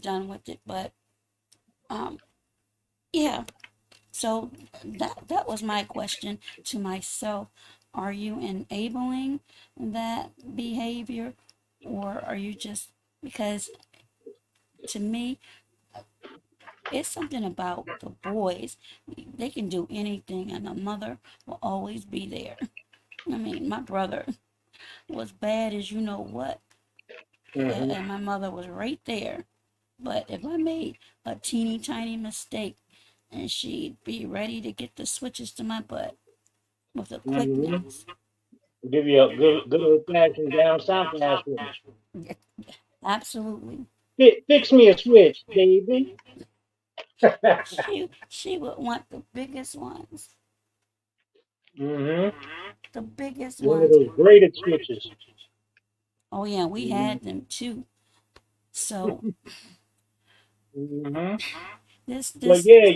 done with it. But um, yeah. So that was my question to myself. Are you enabling that behavior, or are you just, because to me, it's something about the boys. They can do anything, and the mother will always be there. I mean, my brother was bad as you know what, Hmm. and my mother was right there. But if I made a teeny tiny mistake, and she'd be ready to get the switches to my butt with the Hmm. quickness. Give you a good old fashioned down south ass whooping. Yeah, absolutely. Fix me a switch, baby. She would want the biggest ones, Hmm. the biggest One of ones. those braided switches. Oh yeah, we Hmm. had them too. So Hmm. this But this yeah,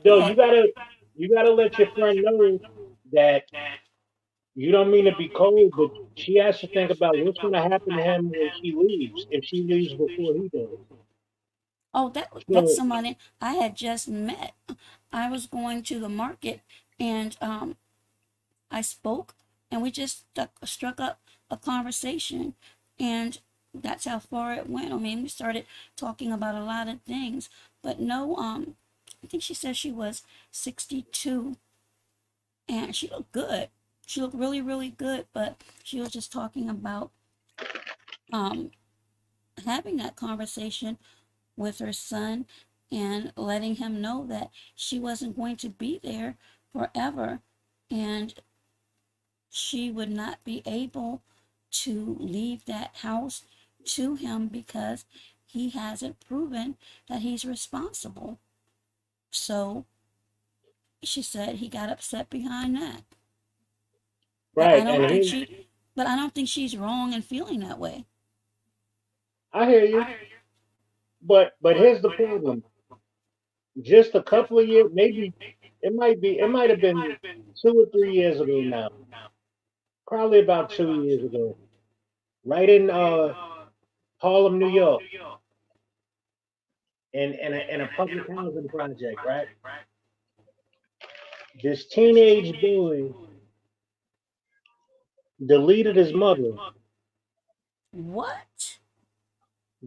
go though ahead. you gotta let your friend know that you don't mean to be cold, but she has to think about what's gonna happen to him when she leaves, if she leaves before he does. Oh, that's So somebody I had just met. I was going to the market, and I spoke, and we just struck up a conversation, and that's how far it went. I mean, we started talking about a lot of things, but no, I think she said she was 62, and she looked good. She looked really, really good, but she was just talking about um, having that conversation with her son and letting him know that she wasn't going to be there forever, and she would not be able to leave that house to him because he hasn't proven that he's responsible. So she said he got upset behind that. But I right, don't and think he, she but I don't think she's wrong in feeling that way. I hear you, but here's the problem. Just a couple of years, maybe it might have been 2 or 3 years ago now. Probably about 2 years ago. Right in Harlem, New York, in a public housing project, right? This teenage boy deleted his mother, What?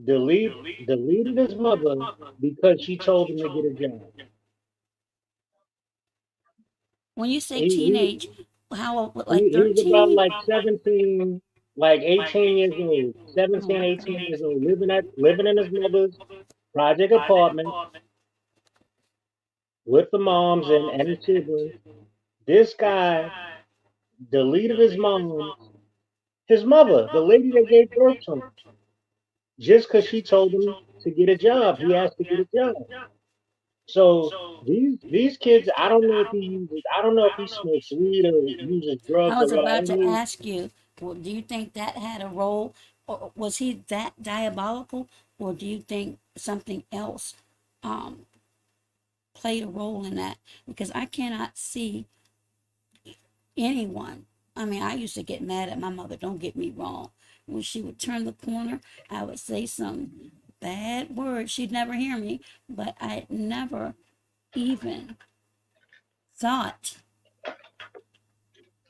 deleted his mother because she told him to get a job. When you say He teenage, how, like he was about 13? like 17, like 18 years old, 17, 18 years old, living in his mother's project apartment with the moms and his siblings. This guy deleted his mother, the lady that gave birth to him, just because she told him to get a job. He has to get a job. So these kids, I don't know if he smokes weed or uses I drugs or was what. I about don't to know. ask you, well, do you think that had a role, or was he that diabolical, or do you think something else um, played a role in that? Because I cannot see anyone. I mean, I used to get mad at my mother, don't get me wrong. When she would turn the corner, I would say some bad words. She'd never hear me, but I never even thought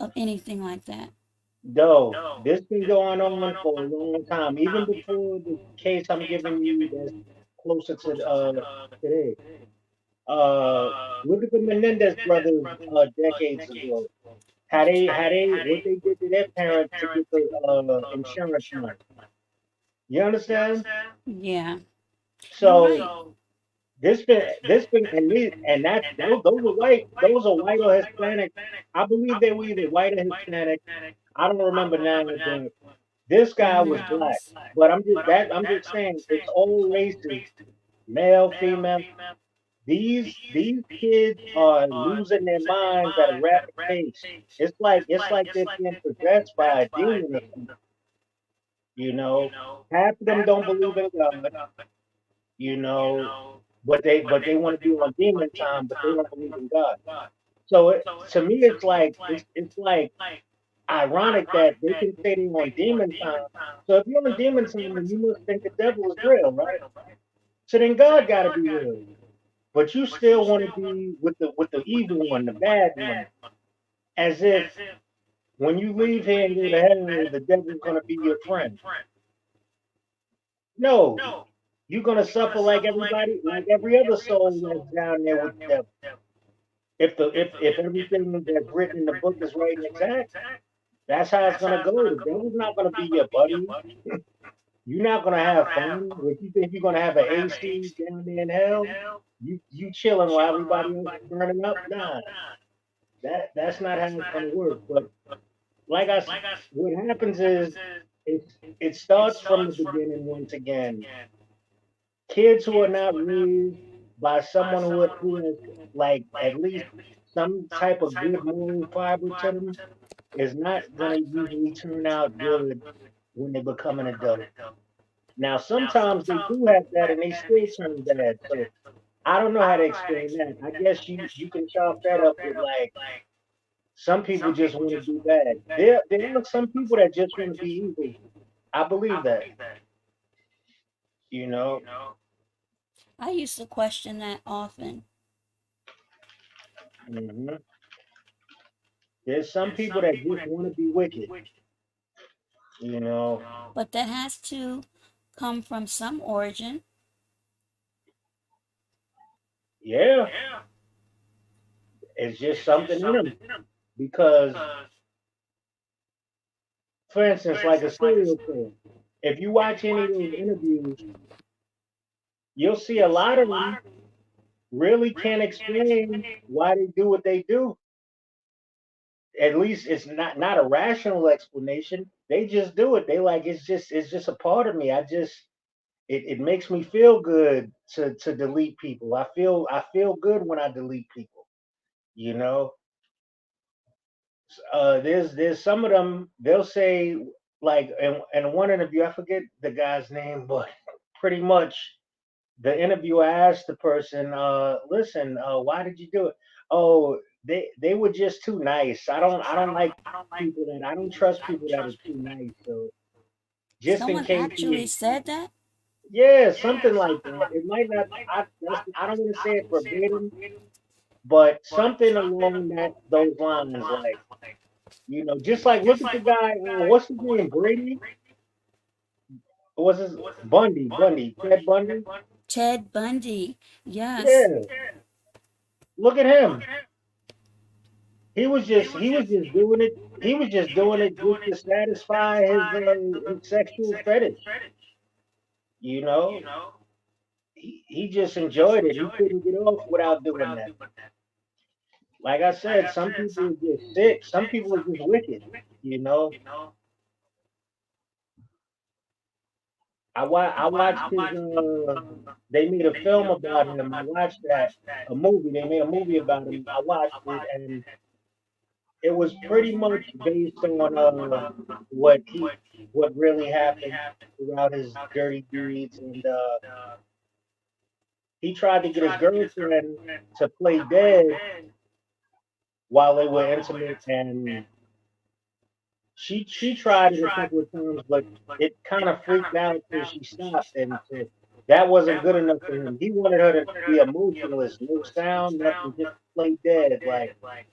of anything like that. Though this been going on for a long time, even before the case I'm giving you that's closer to today. Uh, Look at the Menendez brothers decades ago. How they what they did to their parents to get the insurance money. You understand? Yeah, you're right. So this been those are white or Hispanic. I believe they were either white or Hispanic. I don't remember now, but this guy was black. But I'm just saying it's all races, male, female. These kids are losing their minds at a rapid pace. It's like they're being possessed by a demon or something. You know, half of them don't believe in God. You know, but they want to be on demon time, but they don't believe in God. So to me, it's like ironic that they can say they're on demon time. So if you're on demon time, then you must think the devil is real, right? So then God got to be real. But you still want to be with the evil one, the bad one, as if when you leave here and go to hell, the devil's gonna be your friend. No, you're gonna suffer like everybody, like every other soul that's down there with the devil. If everything that's written in the book is right and exact, that's how it's gonna go. The devil's not gonna be your buddy. You're not gonna have fun. If you think you're gonna have an AC down there in hell, you chilling while everybody else is burning up. Nah, that's not how it's gonna work. But what happens is it starts from the beginning once again. Kids who are not raised by someone who has like at least some type of good moral fiber to them is not gonna usually turn out good when they become an adult. Now sometimes they do have that and they still turn bad. So I don't know how to explain that. I guess you can chalk that up with like some people just want to do bad. There are some people that just want to be evil. I believe that. You know, I used to question that often. hmm there's some people that just want to be wicked. You know, But that has to come from some origin. yeah, it's just something in them. Because, for instance, like a serial killer, if you watch any of those interviews, you'll see a lot of them really can't explain why they do what they do. At least it's not a rational explanation. They just do it. They like it's just a part of me. It makes me feel good to delete people. I feel good when I delete people. You know, there's some of them they'll say like in one interview I forget the guy's name, but pretty much the interviewer asked the person, listen, why did you do it? Oh, they were just too nice. I don't like people that I don't trust people that are too nice. So just in Someone case actually he, said that. yeah, something like that. It might not. I don't want to say it verbatim, but something along those lines. Like just like look at the guy. What's his name? Brady. What's his Bundy? Bundy. Ted Bundy. Ted Bundy. Yes. Yeah. Look at him. He was just doing it. He was just doing it just to satisfy his sexual fetish. You know, he just enjoyed it. He couldn't get off without doing that. Like I said, some people are just sick. Some people are just wicked. You know, I watched his. They made a film about him. I watched that a movie. They made a movie about him. I watched it, and it was pretty much based on what he what really happened throughout his dirty deeds, and he tried to get his girlfriend to play dead while they were intimate, and she tried it a couple of times, but it kind of freaked out, so she stopped, and so that wasn't good enough for him. He wanted her to be emotionless, no sound, nothing, just play dead,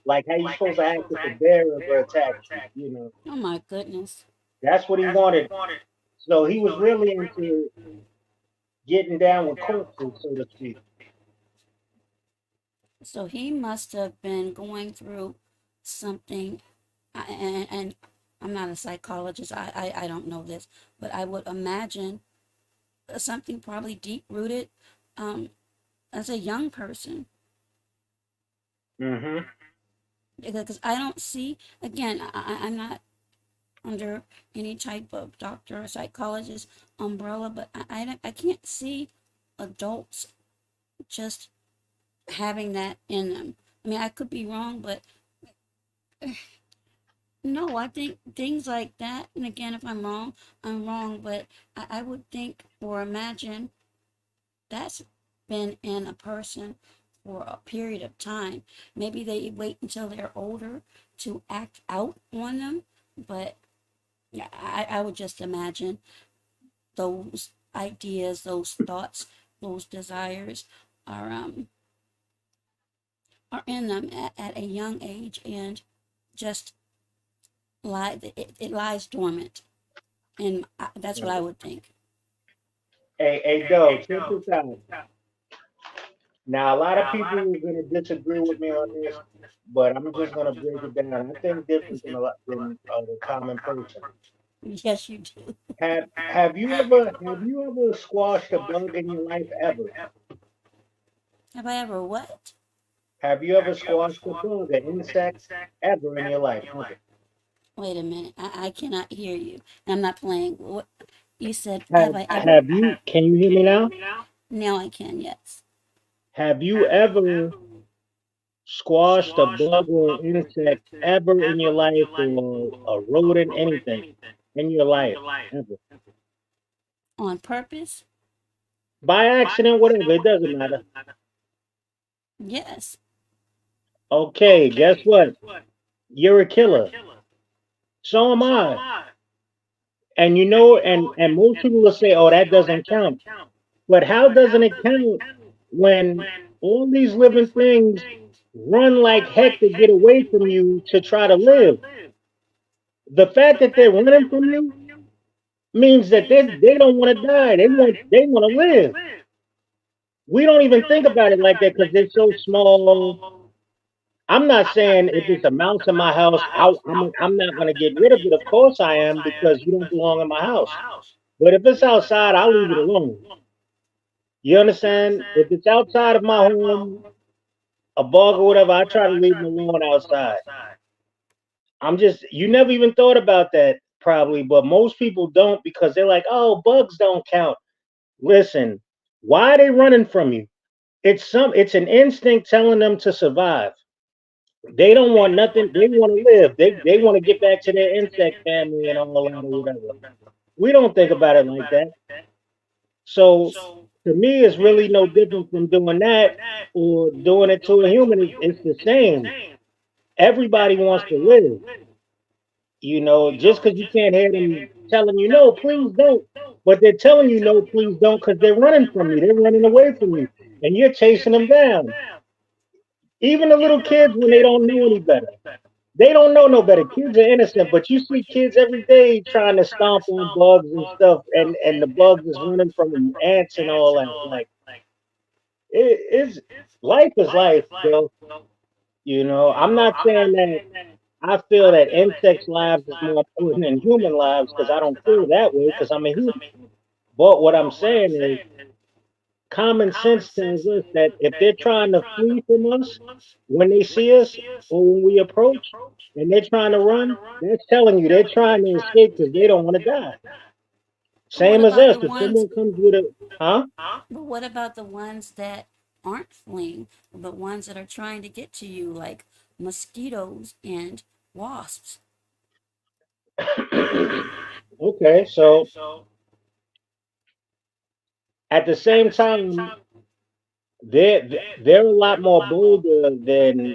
like how you supposed to act if a bear ever attacked you. Oh my goodness. That's what he wanted. So he was really into getting down with corpses, so to speak. So he must have been going through something, and I'm not a psychologist. I don't know this, but I would imagine something probably deep rooted um, as a young person. Hmm. Because I don't see, again, I'm not under any type of doctor or psychologist umbrella, but I can't see adults just having that in them. I mean, I could be wrong, but no, I think things like that, and again, if I'm wrong, I'm wrong, but I would think or imagine that's been in a person for a period of time. Maybe they wait until they're older to act out on them, But yeah, I would just imagine those ideas, those thoughts, those desires are um are in them at a young age, and just it lies dormant, and that's what I would think. Hey, Doe, check this out. Now, a lot of people are going to disagree with me on this, but I'm just going to break it down. I think different than a lot than the common person. Yes, you do. Have you ever squashed a bug in your life ever? Have I ever what? Have you ever squashed a bug, an insect, ever in your life? Ever? Wait a minute. I cannot hear you. I'm not playing. What you said? Have Have I ever? have you? Can you hear me now? Now I can. Yes. Have you ever squashed a bug or an insect ever in your life, or a rodent, anything in your life ever? On purpose? By accident, whatever, it doesn't matter. Yes. Okay, guess what? You're a killer. So am I. And and most people will say, "Oh, that doesn't count." But how doesn't it count when all these living things run like heck to get away from you to try to live? The fact that they're running from you means that they don't want to die. They want to live. We don't even think about it like that because they're so small. I'm not saying if it's a mouse in my house, I'm not going to get rid of it. Of course I am, because you don't belong in my house. But if it's outside, I'll leave it alone. You understand? If it's outside of my home, a bug or whatever, I try to leave them alone outside. You never even thought about that probably, but most people don't, because they're like, oh, bugs don't count. Listen, why are they running from you? It's an instinct telling them to survive. They don't want nothing. They want to live. They want to get back to their insect family and all that or whatever. We don't think about it like that. So to me, it's really no different from doing that or doing it to a human. It's the same. Everybody wants to live. Just because you can't hear them telling you no, please don't. But they're telling you no, please don't, because they're running from you. They're running away from you, and you're chasing them down. Even the little kids, when they don't know any better. They don't know no better. Kids are innocent, but you see kids every day trying to stomp on bugs and stuff, and the bugs is running from them, ants and all that. Like, it's life is life, though. I'm not saying that I feel that insects' lives is more important than human lives, because I don't feel that way, because I'm a human. But what I'm saying is, common sense tells us that if they're trying to flee from us when they see us or when we approach and they're trying to run, that's telling you they're trying to escape because they don't want to die. But what Same as about us. the If ones? someone comes with a, huh? But what about the ones that aren't fleeing, but ones that are trying to get to you, like mosquitoes and wasps? Okay, so at the same time, they're a lot more bolder than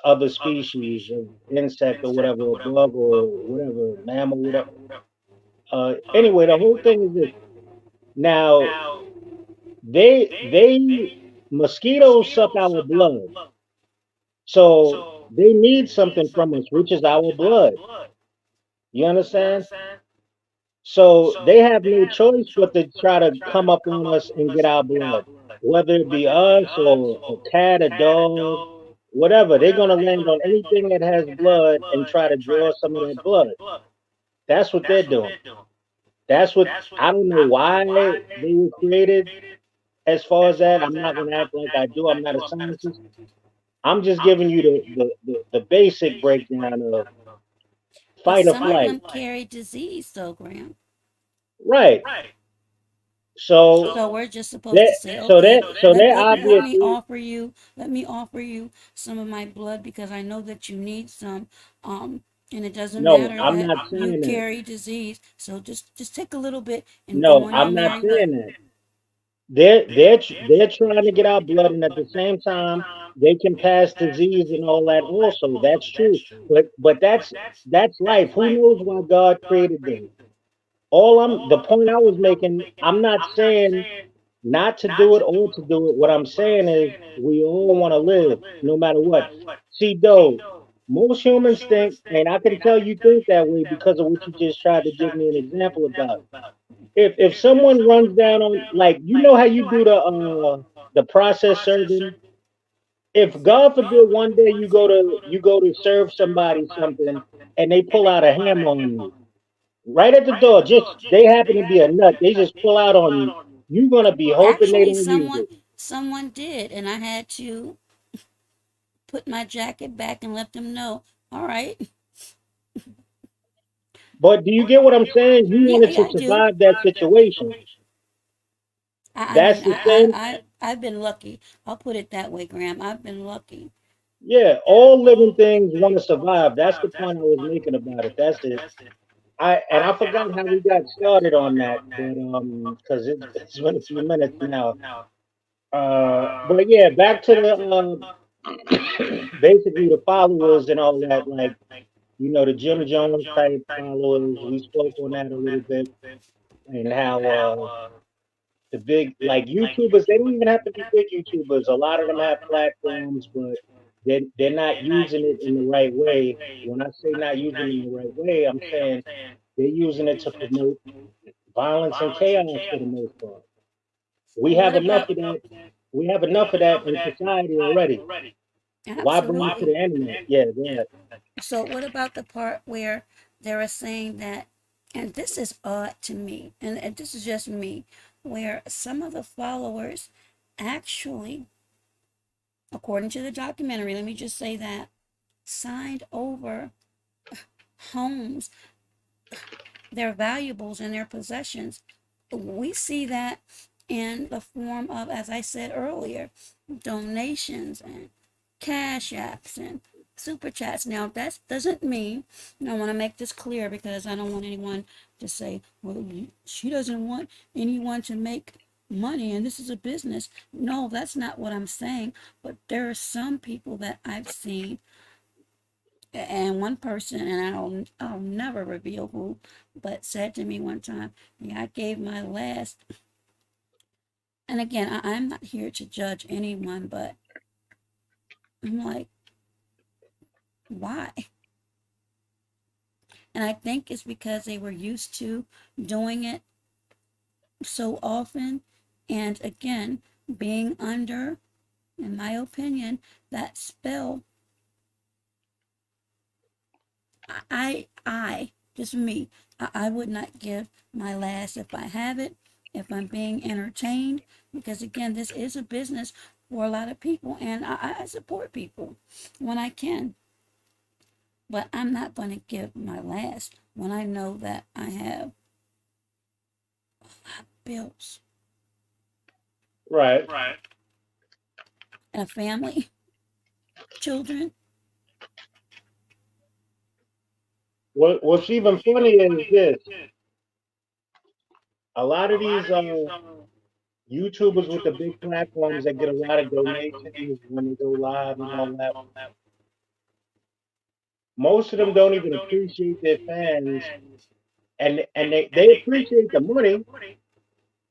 other species of insect or whatever, or bug or whatever, mammal, whatever. Anyway, the whole thing is this. Now, they mosquitoes suck our blood, so they need something from us, which is our blood. You understand? So they have no choice but to try to come up on us and get our blood, whether it be us or a cat, a dog, whatever. They're gonna land on anything that has blood and try to draw some of that blood. That's what they're doing. That's what I don't know why they were created. As far as that, I'm not gonna act like I do. I'm not a scientist. I'm just giving you the basic breakdown of But fight or some of flight. them carry disease, though, Graham. Right. So So we're just supposed to that say, so okay, that so that obviously let me offer you some of my blood because I know that you need some. And it doesn't no, matter I'm that not you saying that. carry disease. So just take a little bit and go No, on your I'm not merry way. saying that. They're trying to get our blood, and at the same time, they can pass disease and all that also. That's true. But that's life. Who knows why God created them? All I'm the point I was making, I'm not saying not to do it or to do it. What I'm saying is we all want to live no matter what. See, though, most humans think, and I can tell you think that way because of what you just tried to give me an example about. If someone runs down on, like, you know how you do the process serving. If God forbid one day you go to serve somebody something and they pull out a hammer on you right at the door, just they happen to be a nut, they just pull out on you. You're gonna be hoping they Actually, don't use it. someone did, and I had to put my jacket back and let them know. All right. But do you get what I'm saying? You Yeah, wanted yeah, to I do. survive that situation. I That's mean, the same. I've been lucky. I'll put it that way, Graham. I've been lucky. Yeah, all living things want to survive. That's the point I was making about it. That's it. I forgot how we got started on that, but because it's been a few minutes now. But yeah, back to the basically the followers and all that, like, the Jim Jones type followers. We spoke on that a little bit, and how the big, like, YouTubers, they don't even have to be big YouTubers. A lot of them have platforms, but they're not using it in the right way. When I say not using it in the right way, I'm saying they're using it to promote violence and chaos for the most part. We have What enough about of that. We have enough of that in society already. Why bring it to absolutely? the internet? Yeah, go ahead. So, what about the part where they are saying that, and this is odd to me, and this is just me, where some of the followers actually, according to the documentary, let me just say that, signed over homes, their valuables, and their possessions. We see that in the form of, as I said earlier, donations and cash apps and super chats. Now, that doesn't mean, and I want to make this clear because I don't want anyone to say, well, she doesn't want anyone to make money and this is a business. No, that's not what I'm saying. But there are some people that I've seen, and one person, and I'll never reveal who, but said to me one time, yeah, I gave my last, and again, I'm not here to judge anyone, but I'm like, why? And I think it's because they were used to doing it so often. And again, being under, in my opinion, that spell, just me, I would not give my last if I have it, if I'm being entertained, because again, this is a business for a lot of people, and I support people when I can. But I'm not going to give my last when I know that I have bills Right. and a family, children. What's even funnier is this: a lot of these YouTubers with the big platforms that get a lot of donations when they go live and all that. Most of them don't even appreciate their fans, and they appreciate the money,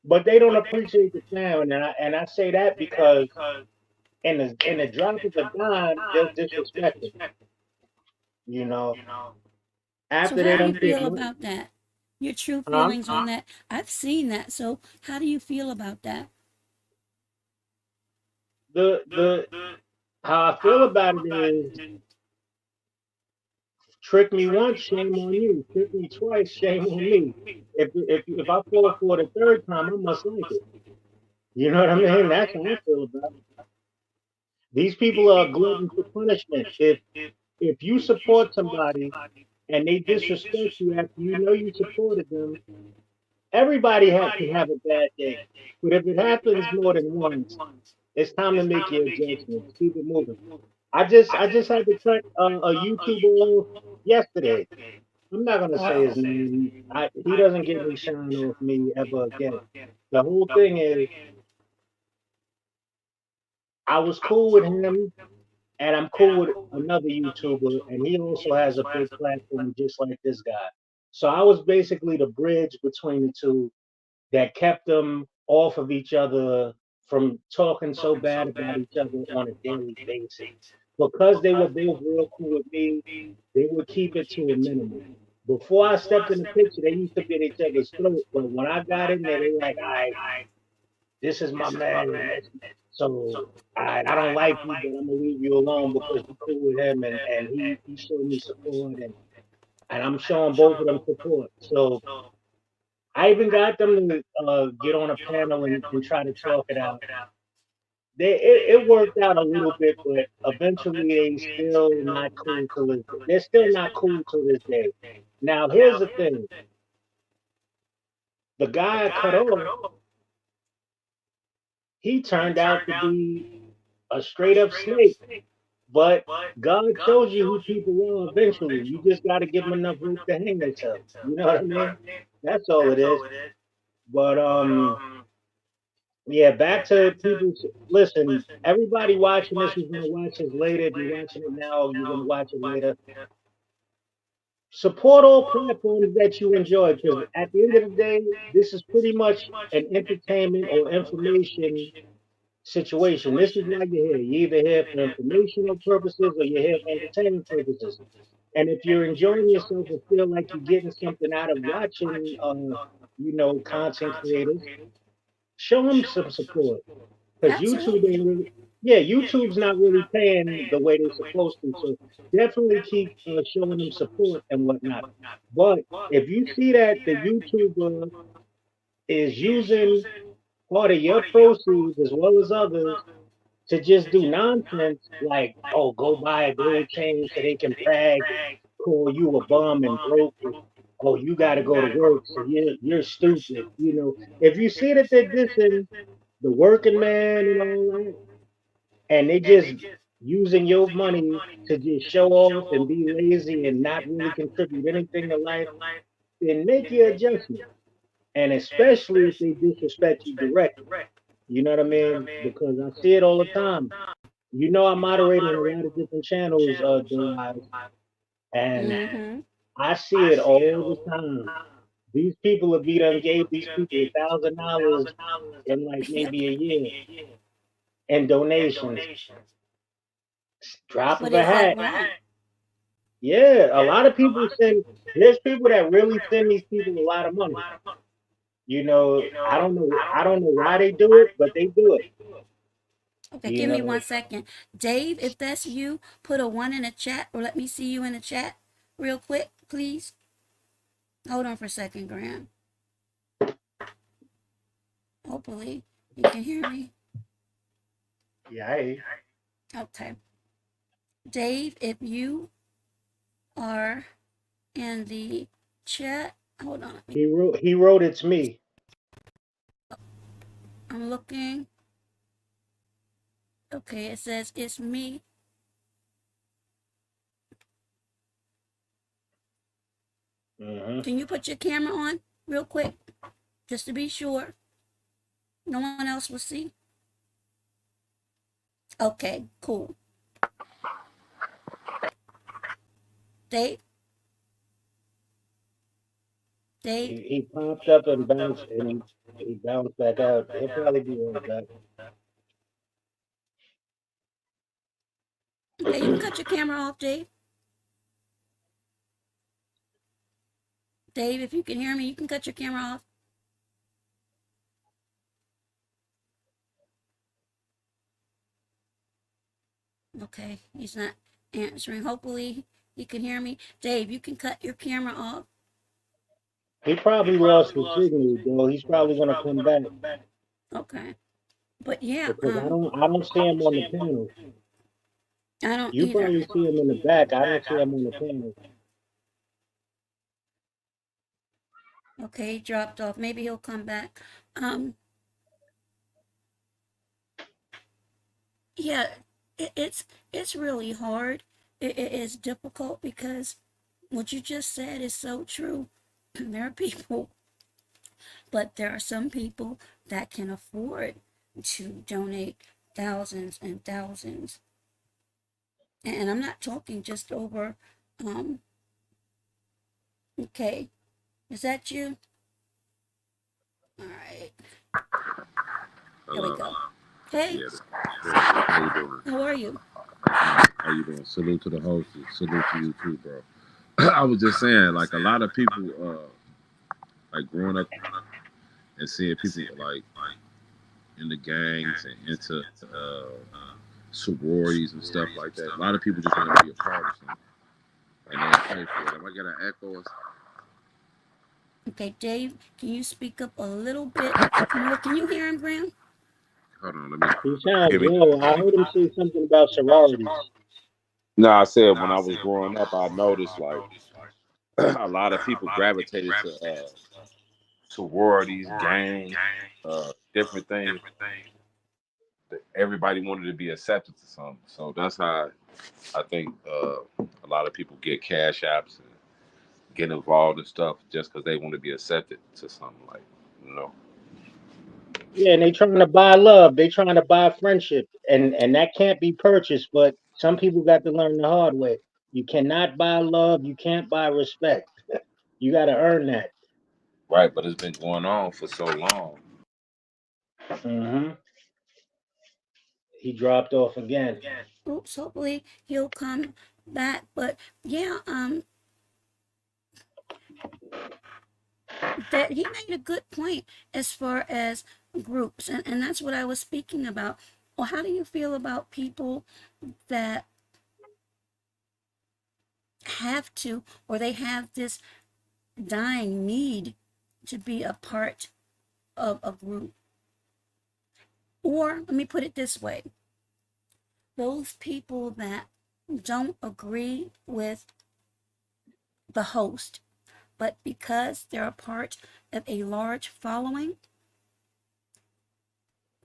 but they don't appreciate the fan. And I say that because in the drop of a dime, they'll disrespect them. You know, So, after how they do you don't take feel money. about that? Your true Huh? feelings on that? I've seen that. So, how do you feel about that? The how I feel about it is, trick me once, shame on you. Trick me twice, shame on me. If I fall for it a third time, I must like it. You know what I mean? That's how I feel about it. These people are glutton for punishment. If you support somebody and they disrespect you after you know you supported them, everybody can have a bad day. But if it happens more than once, it's time to make your adjustments. Keep it moving. I just had to cut a YouTuber off yesterday. I'm not gonna say his Uh name. He doesn't get any shine off me ever again. The whole thing is, I was cool with him, and I'm cool with another YouTuber, and he also has a big platform just like this guy. So I was basically the bridge between the two that kept them off of each other from talking so bad about each other on a daily basis. Because they were both real cool with me, they would keep it to a minimum. Before I stepped in the picture, they used to be at each other's throat. But when I got in there, they were like, all right, this is my man. And so, all right, I don't like you, but I'm going to leave you alone because you're cool with him. And he showed me support. And I'm showing both of them support. So I even got them to get on a panel and try to talk it out. It worked out a little bit, but eventually they still not cool to this. They're still not cool to this day. Now here's the thing: the guy I cut off, he turned out to be a straight up snake. But God shows you who people are eventually. You just got to give them enough rope to hang themselves. You know what I mean? That's all it is. But yeah, back to people. Listen, everybody watching this who's gonna watch this later. If you're watching it now, you're gonna watch it later. Support all platforms that you enjoy, because at the end of the day, this is pretty much an entertainment or information situation. This is why you're here. You're either here for informational purposes or you're here for entertainment purposes. And if you're enjoying yourself or feel like you're getting something out of watching, content creators, show them some support. Because YouTube Absolutely. ain't really, yeah, YouTube's not really paying the way they're supposed to. So definitely keep showing them support and whatnot. But if you see that the YouTuber is using part of your proceeds as well as others to just do nonsense like, oh, go buy a gold chain so they can brag, call you a bum and broke. Oh, you got to go to work, so you're stupid. If you see that they're dissing the working man and all that, and they just using your money to just show off and be lazy and not really contribute anything to life, then make your adjustment. And especially if they disrespect you directly. You know what I mean? Because I see it all the time. I moderate on a lot of different channels, Dorian, and Mm-hmm. I see it all the time. These people have be done gave these people $1,000 in like Yep. maybe a year in donations. Drop But of a is that hat. wrong? Yeah, a lot of people send. There's people that really send these people a lot of money. I don't know. I don't know why they do it, but they do it. Okay, You give me know, 1 second. Dave, if that's you, put a 1 in the chat or let me see you in the chat real quick, please. Hold on for a second, Graham. Hopefully you can hear me. yeah. Okay. Dave, if you are in the chat, hold on. He wrote it's me. I'm looking. Okay, it says it's me. Hmm. Can you put your camera on real quick just to be sure no one else will see? Okay, cool. Dave, Dave. He popped up and bounced, and he bounced back out. He'll probably be right back. Okay, you can cut your camera off, Dave. Dave, if you can hear me, you can cut your camera off. Okay, he's not answering. Hopefully, he can hear me. Dave, you can cut your camera off. He probably lost the signal, though. He's probably gonna come back Okay, but yeah, because I don't see him on the panel. I don't You either. probably see him in the back. I don't see him on the panel. Okay, he dropped off. Maybe he'll come back. Um, yeah, it's really hard. It is difficult because what you just said is so true. There are people, but there are some people that can afford to donate thousands and thousands. And I'm not talking just over, um, okay, is that you? All right, there we Hello. go. Hey, Yeah. How you doing? how are you? How you doing? Salute to the host. Salute to you too, bro. I was just saying, like a lot of people, like growing up and seeing people like in the gangs and into sororities and stuff like that. A lot of people just want to be a part of something. Like they don't pay for it. Am I getting an echo? Okay, Dave, can you speak up a little bit more? Can you hear him, Graham? Hold on, let me He sounds hear me. low. I heard him say something about sororities. No, I said when I was growing up, I noticed like a lot of people gravitated to sororities, gangs, different things. Everybody wanted to be accepted to something. So that's how I think a lot of people get cash apps and get involved in stuff just because they want to be accepted to something like, you know. Yeah, and they trying to buy love. They trying to buy friendship, and that can't be purchased. But some people got to learn the hard way. You cannot buy love. You can't buy respect. You got to earn that. Right, but it's been going on for so long. Hmm. He dropped off again. Oops, hopefully he'll come back. But yeah, that he made a good point as far as groups, and that's what I was speaking about. Well, how do you feel about people that have to, or they have this dying need to be a part of a group? Or let me put it this way, those people that don't agree with the host, but because they're a part of a large following,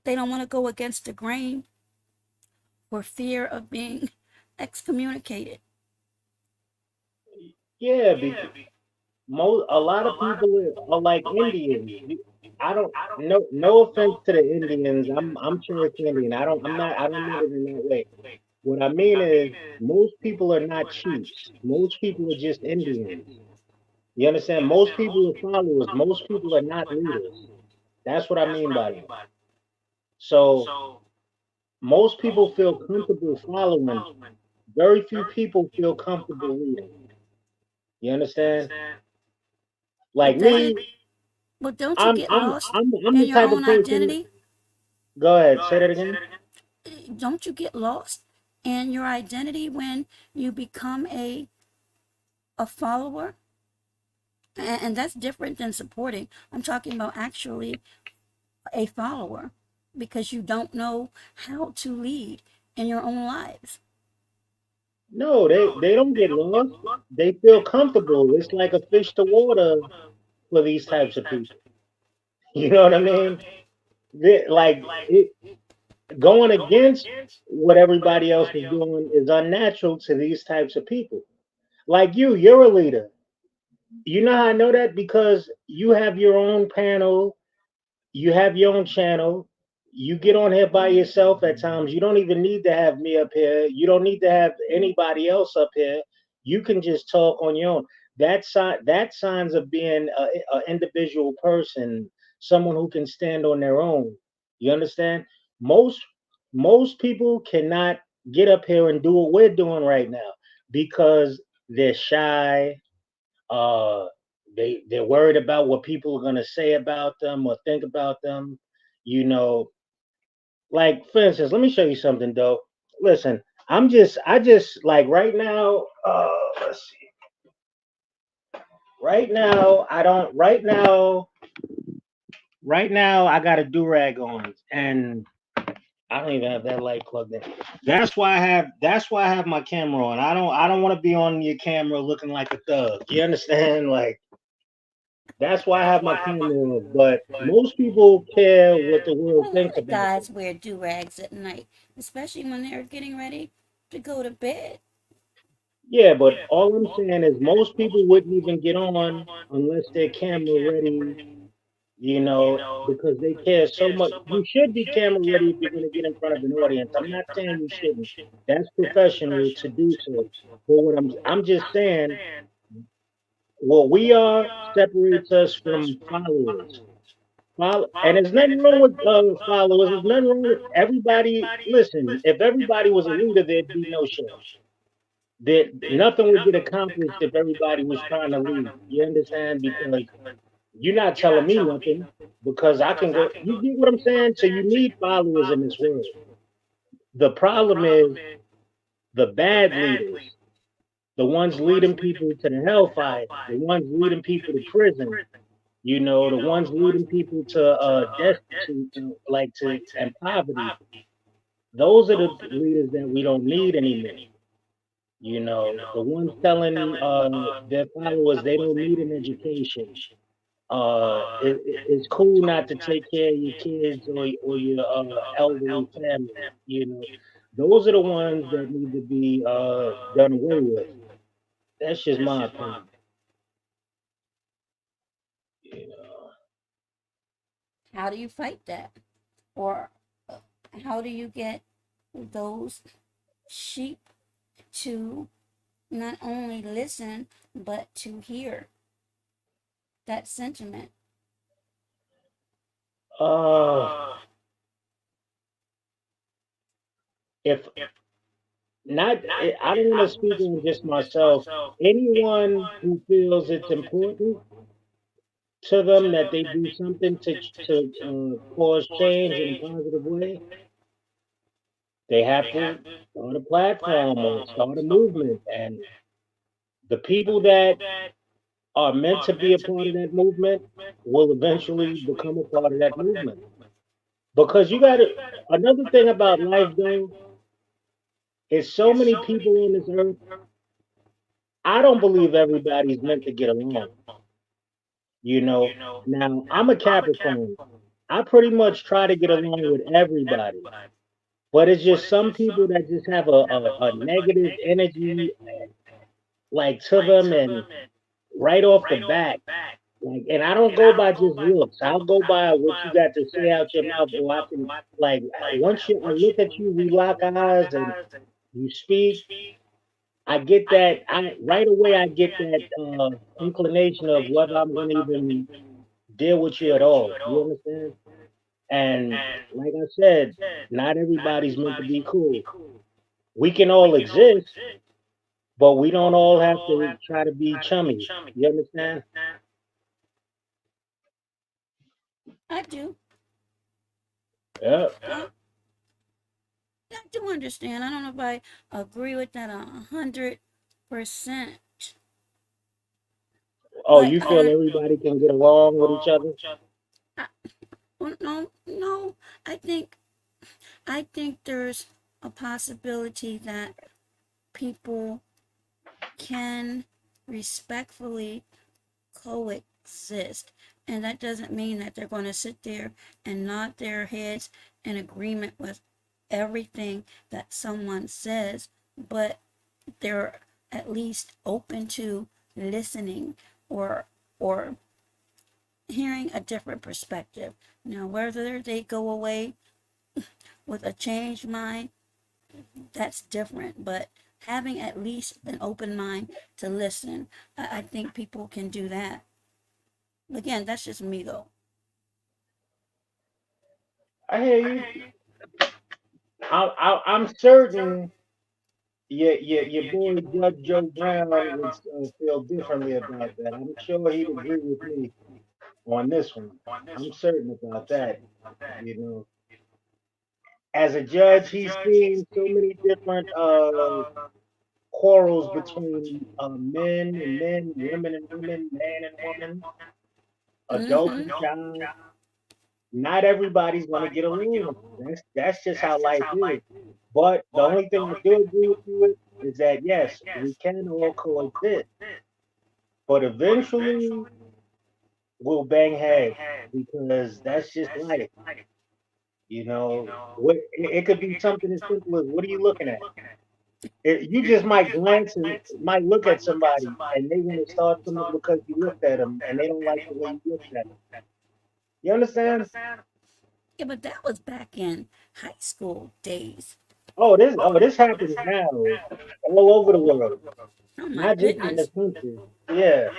they don't want to go against the grain for fear of being excommunicated. Yeah, because a lot of people are like Indians. I don't no offense to the Indians. I'm Cherokee Indian. I don't mean it in that way. What I mean is most people are not chiefs. Most people are just Indians. You understand? Most people are followers. Most people are not leaders. That's what I mean by that. So most people feel comfortable following. Very few people feel comfortable leading. You understand? Well, Like doesn't, me, well, don't you get lost I'm in the your type own of person. identity? Go ahead, say that again. Don't you get lost in your identity when you become a follower? And that's different than supporting. I'm talking about actually a follower because you don't know how to lead in your own lives. No, they don't get lost. They feel comfortable. It's like a fish to water for these types of people. You know what I mean? Going against what everybody else is doing is unnatural to these types of people. Like you're a leader. You know how I know that? Because you have your own panel, you have your own channel. You get on here by yourself at times. You don't even need to have me up here. You don't need to have anybody else up here. You can just talk on your own. That signs of being a individual person, someone who can stand on their own. You understand? Most most people cannot get up here and do what we're doing right now because they're shy, uh, they're worried about what people are gonna say about them or think about them. You know, like for instance, let me show you something though. Listen, I just like right now. Let's see. Right now, I don't. Right now, I got a do rag on, and I don't even have that light plugged in. That's why I have my camera on. I don't want to be on your camera looking like a thug. You understand? Like that's why I have my camera on. But most people care what the world A lot thinks of about them. guys wear do rags at night, especially when they're getting ready to go to bed. Yeah, but all I'm saying is most people wouldn't even get on unless their camera ready. because they care so much. You should be camera ready if you're going to get in front of an audience. I'm not saying you shouldn't. That's professional to do so. But I'm just saying what we are separates us from followers. And there's nothing wrong with followers. There's nothing wrong with everybody. Listen, if everybody was a leader, there'd be no show. Nothing would get accomplished if everybody was trying to lead. You understand? Because you're not telling me nothing because I can go. You get what I'm saying? So you need followers in this world. The problem is the bad leaders, the ones leading people to the hellfire, the ones leading people to prison. The ones leading people to destitute, and poverty. Those are the leaders that we don't need anymore. The ones telling their followers they don't need an education. It's cool not to take care of your kids or your elderly family. Those are the ones that need to be done away with. That's just my opinion. You know. How do you fight that? Or uh, how do you get those sheep to not only listen but to hear that sentiment? Uh, if not, I don't want to speak on just myself. Anyone who feels it's important to them that they do something to cause change in a positive way, they have to start a platform or start a movement. And the people that are meant to be a part of that movement will eventually become a part of that movement. Because you got to, another thing about life, though, is so many people on this earth. I don't believe everybody's meant to get along. You know, now I'm a Capricorn. I pretty much try to get along with everybody, but it's just some people that just have a negative energy like to them and right off the bat. Like, and I don't go by just looks. I'll go by what you got to say out your mouth, or I can like I look at you, we lock eyes and you speak. I get that. I right away. I get that inclination of whether I'm going to even deal with you at all. You understand? And like I said, not everybody's meant to be cool. We can all exist, but we don't all have to try to be chummy. You understand? I do. Yeah. I, I do understand. I don't know if I agree with that 100%, Oh, but you feel everybody can get along with each other? I, well, no, no. I think I think there's a possibility that people can respectfully coexist. And that doesn't mean that they're going to sit there and nod their heads in agreement with everything that someone says, but they're at least open to listening or or hearing a different perspective. Now, whether they go away with a changed mind, that's different. But having at least an open mind to listen, I think people can do that. Again, that's just me though. I hear you. I'm certain your boy Judge Joe Brown would feel differently about that. I'm sure he'd agree with me on this one. I'm certain about that. You know, as a judge, he's seen so many different quarrels between men and men, women and women, man and woman, adult Mm-hmm. and child. Not everybody's going to get along. That's just how life is. But the only thing I do agree with you with is that yes, we can all coexist, but eventually we'll bang heads because that's just life. It could be something as simple as what are you looking at? You just might glance and might look at somebody and they want to start something because you looked at them and they don't like the way you looked at them. You understand? Yeah, but that was back in high school days. Oh, this happens now all over the world, Oh my not just in the goodness. country. Yeah,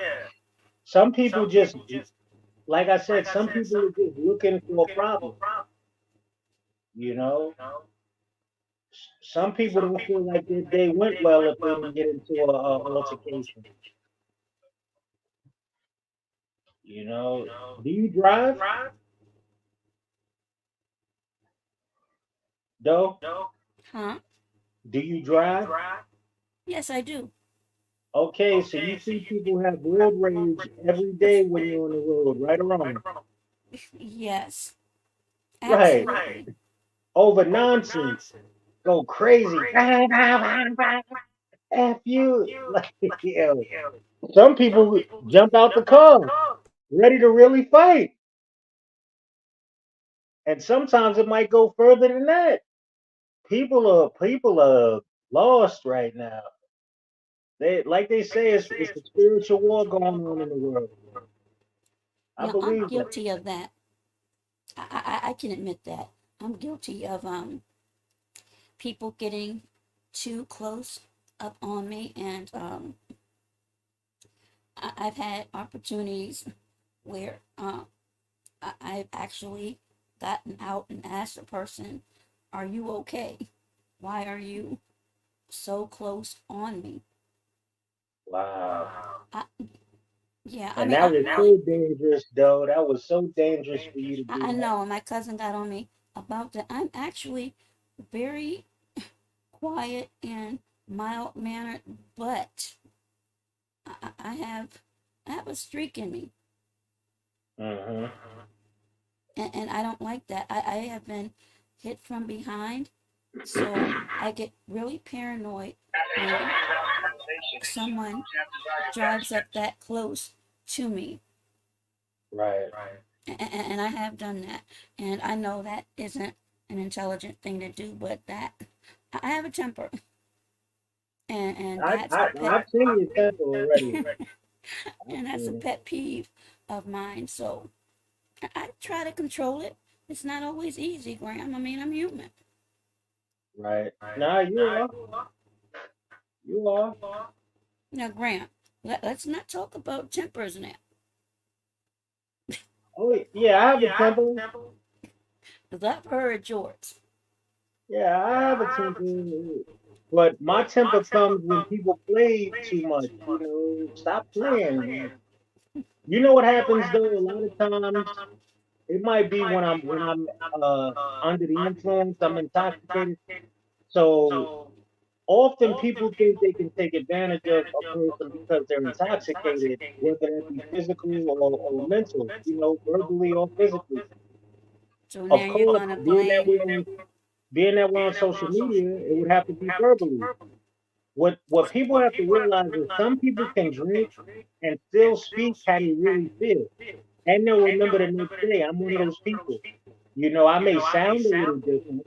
some people just, like I said, some people are just looking for a problem. You know, some people don't feel like their day went well if they didn't get into a altercation. You know, do you drive? Though, Huh? do you drive? Yes, I do. Okay, so you see people have road rage every day when you're on the road, right or wrong, Yes, right? absolutely. Over nonsense, go crazy. F you, like yo. Some people jump out the car, ready to really fight, and sometimes it might go further than that. People are lost right now. They like they say it's a spiritual war going on in the world. I Yeah, I'm believe that. guilty of that. I can admit that. I'm guilty of people getting too close up on me, and I've had opportunities where I've actually gotten out and asked a person, "Are you okay? Why are you so close on me?" Wow. I, yeah, I And mean, that I'm was really, so dangerous, though. That was so dangerous for you to do I that. know, my cousin got on me about that. I'm actually very quiet and mild mannered, but I have a streak in me, Hmm. and I don't like that. I have been hit from behind, so I get really paranoid when someone drives up that close to me, Right. and I have done that, and I know that isn't an intelligent thing to do, but that I have a temper, and I, that's a I, pet, I've seen your temper already. I've and that's a seen it. pet peeve of mine. So I try to control it. It's not always easy, Graham. I mean, I'm human. Right. Nah, you are. You are. Now, Graham, let's not talk about tempers now. Oh, yeah, I have a temper. 'Cause I've heard yours. Yeah, I have a temper. But my temper comes when people play too much. Stop playing. You know what happens though? A lot of times it might be when I'm under the influence, I'm intoxicated. So often people think they can take advantage of a person because they're intoxicated, whether that be physical or mental, verbally or physically. So now Of you're course, gonna blame. being that we're on social media, it would have to be verbally. What people have to realize is some people can drink and still speak how they really feel. And they'll remember the next day. I'm one of those people. I may sound a little different.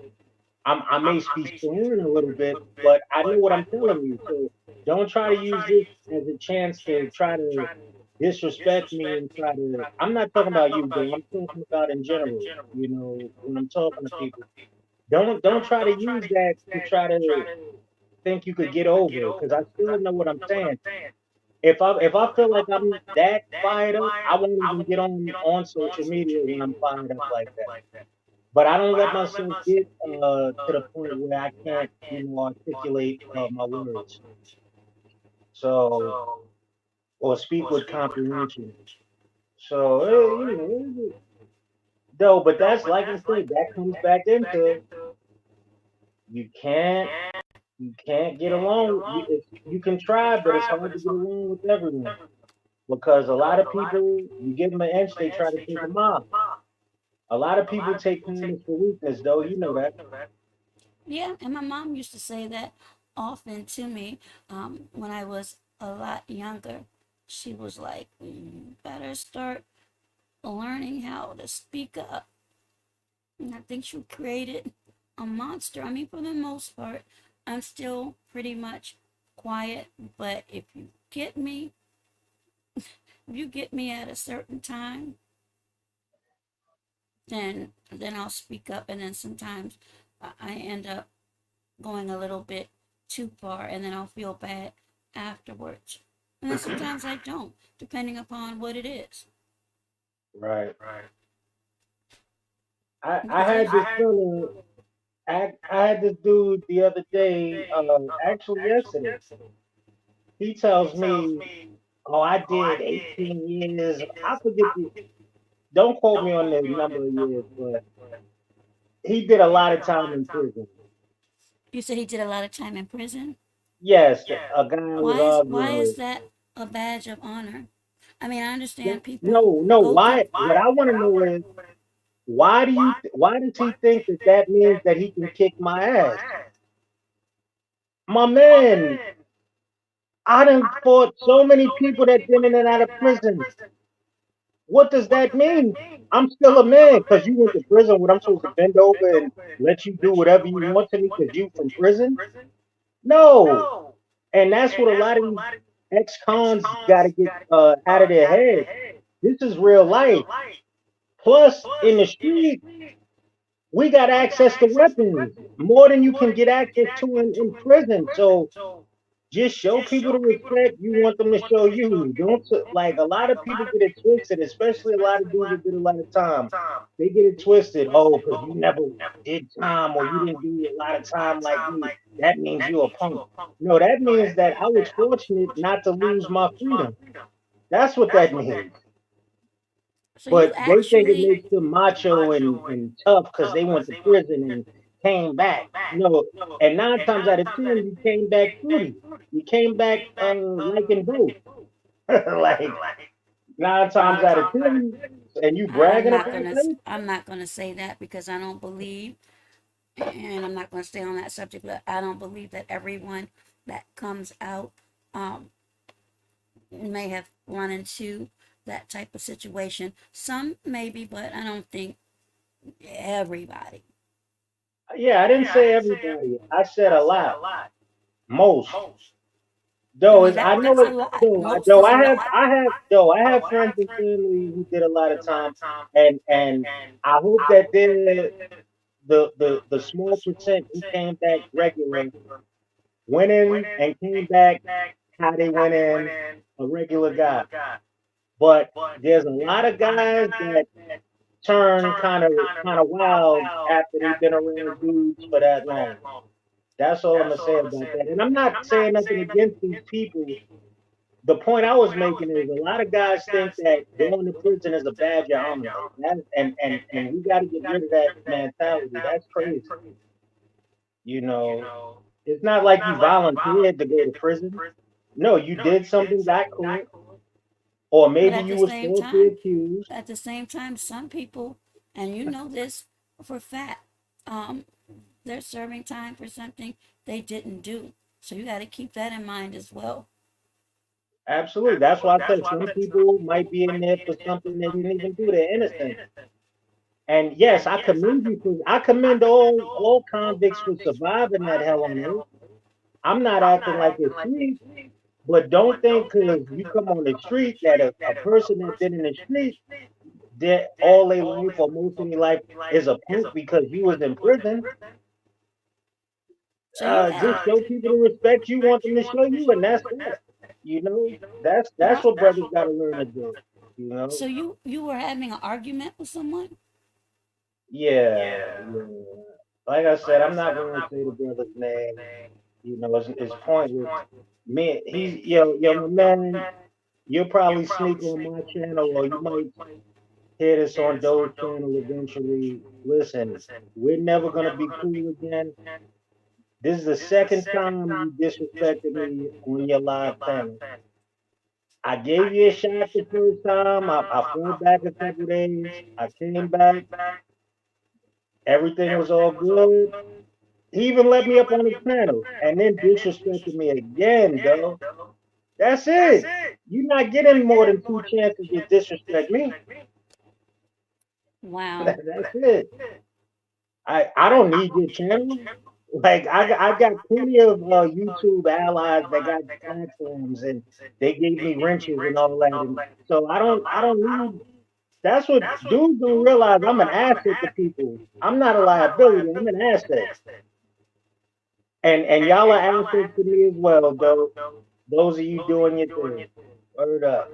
I may be slurring a little bit, but I know what I'm telling you. So don't try to use this as a chance to try to disrespect me and try to. I'm not talking about you, though. I'm talking about in general. When I'm talking to people, don't try to use that to try to think you could get over because I still know what I'm saying. If I feel like I'm that fired up, I won't even get on social media when I'm fired up like that. But I don't let myself get to the point where I can't, articulate my words. So or speak with comprehension. So though, but that's like I said, that comes back into you can't you can't get along. You can try, but it's hard to get along with everyone because a lot of people, you give them an inch, they try to take a mile. A lot of people take kindness for weakness, though. You know that. Yeah, and my mom used to say that often to me when I was a lot younger. She was like, "You better start learning how to speak up." And I think she created a monster. I mean, for the most part, I'm still pretty much quiet, but if you get me at a certain time, then I'll speak up, and then sometimes I end up going a little bit too far, and then I'll feel bad afterwards. And then sometimes I don't, depending upon what it is. Right. I Because had there's this fella. I had this dude the other day. Actually yesterday. He tells me, "Oh, I did 18 years. I forget the. Don't quote me on the number of years, but he did a lot of time in prison. you said he did a lot of time in prison. Yes, a guy I was Why arguing is with. that a badge of honor? I mean, I That, understand people no, no. go through. Why? What I want to know is why does he think that that means that he can kick my ass? My man, I done fought so many people that been in and out of prison. What does that mean? I'm still a man because you went to prison. What I'm supposed to bend over and let you do whatever you want to me because you from prison? No. And that's what a lot of these ex-cons got to get out of their head. This is real life. Plus, in the street, we got access to weapons more than you can get access to in prison. So just show people the respect you want them to show you. Don't like a lot of people get it twisted, especially a lot of dudes that did a lot of time. They get it twisted. Oh, because you never did time or you didn't do a lot of time like me. That means you're a punk. No, that means that I was fortunate not to lose my freedom. That's what that means. So you But they think it actually, makes them macho and tough because they went to prison and came back. No, and 9 times out of 10, you came back fruity. You came back liking dope. Like 9 times out of 10, and you bragging about that? I'm not gonna say that because I don't believe, and I'm not gonna stay on that subject. But I don't believe that everyone that comes out um, may have run into that type of situation. Some maybe, but I don't think everybody. Yeah, I didn't say everybody. I said a lot. Most. I Though mean is I know that's a it. lot. Most Though is a lot. I have friends and family who did a lot of time, and I hope that they're the small percent who came back regular went in and came back how they went in a regular guy. But there's a lot of guys that turn kind of wild after they've been around dudes for that long. That's all I'm gonna say about that. And I'm not saying nothing against these people. The point I was making is a lot of guys think that going to prison is a badge of honor. That, and we got to get rid of that mentality. That's crazy. You know, it's not like you volunteered to go to prison. No, you did something, got caught, or But maybe you was falsely time, accused. at the same time, some people, and you know this for a fact, um, they're serving time for something they didn't do. So you got to keep that in mind as well. Absolutely. That's why I said some people might be in there for something they didn't even do. They're innocent. And yes, I commend all convicts for surviving that hell on earth. I'm not acting like it's sweet. But don't think because you come on the street that a person that been in the street did all their life or most of their life is a punk because you was in prison. So you Just had, show people the respect you want them to show you, and that's that. You know, that's well, what brothers got to learn to do. You know, so you were having an argument with someone. yeah, yeah. Like I said, I'm not gonna say the brother's name. You know, it's pointless. Me, my man. You'll probably sneak on my channel, or you might hear this on Doe's channel eventually. Listen, we're never gonna be cool again. This is the second time you disrespected me on your live channel. I gave you a shot the first time. I fought back a couple days. I came back. Everything was all good. He even let me up on his panel and then disrespected me again, though. That's it. You're not getting more than 2 chances to disrespect me. Wow. That's it. I don't need your channel. Like I got plenty of YouTube allies that got platforms and they gave me wrenches and all that, and so I don't need That's what dudes don't realize. I'm an asset to people. I'm not a liability. I'm an asset. And y'all are assets to me as well, though. Those of you doing your thing. Word up.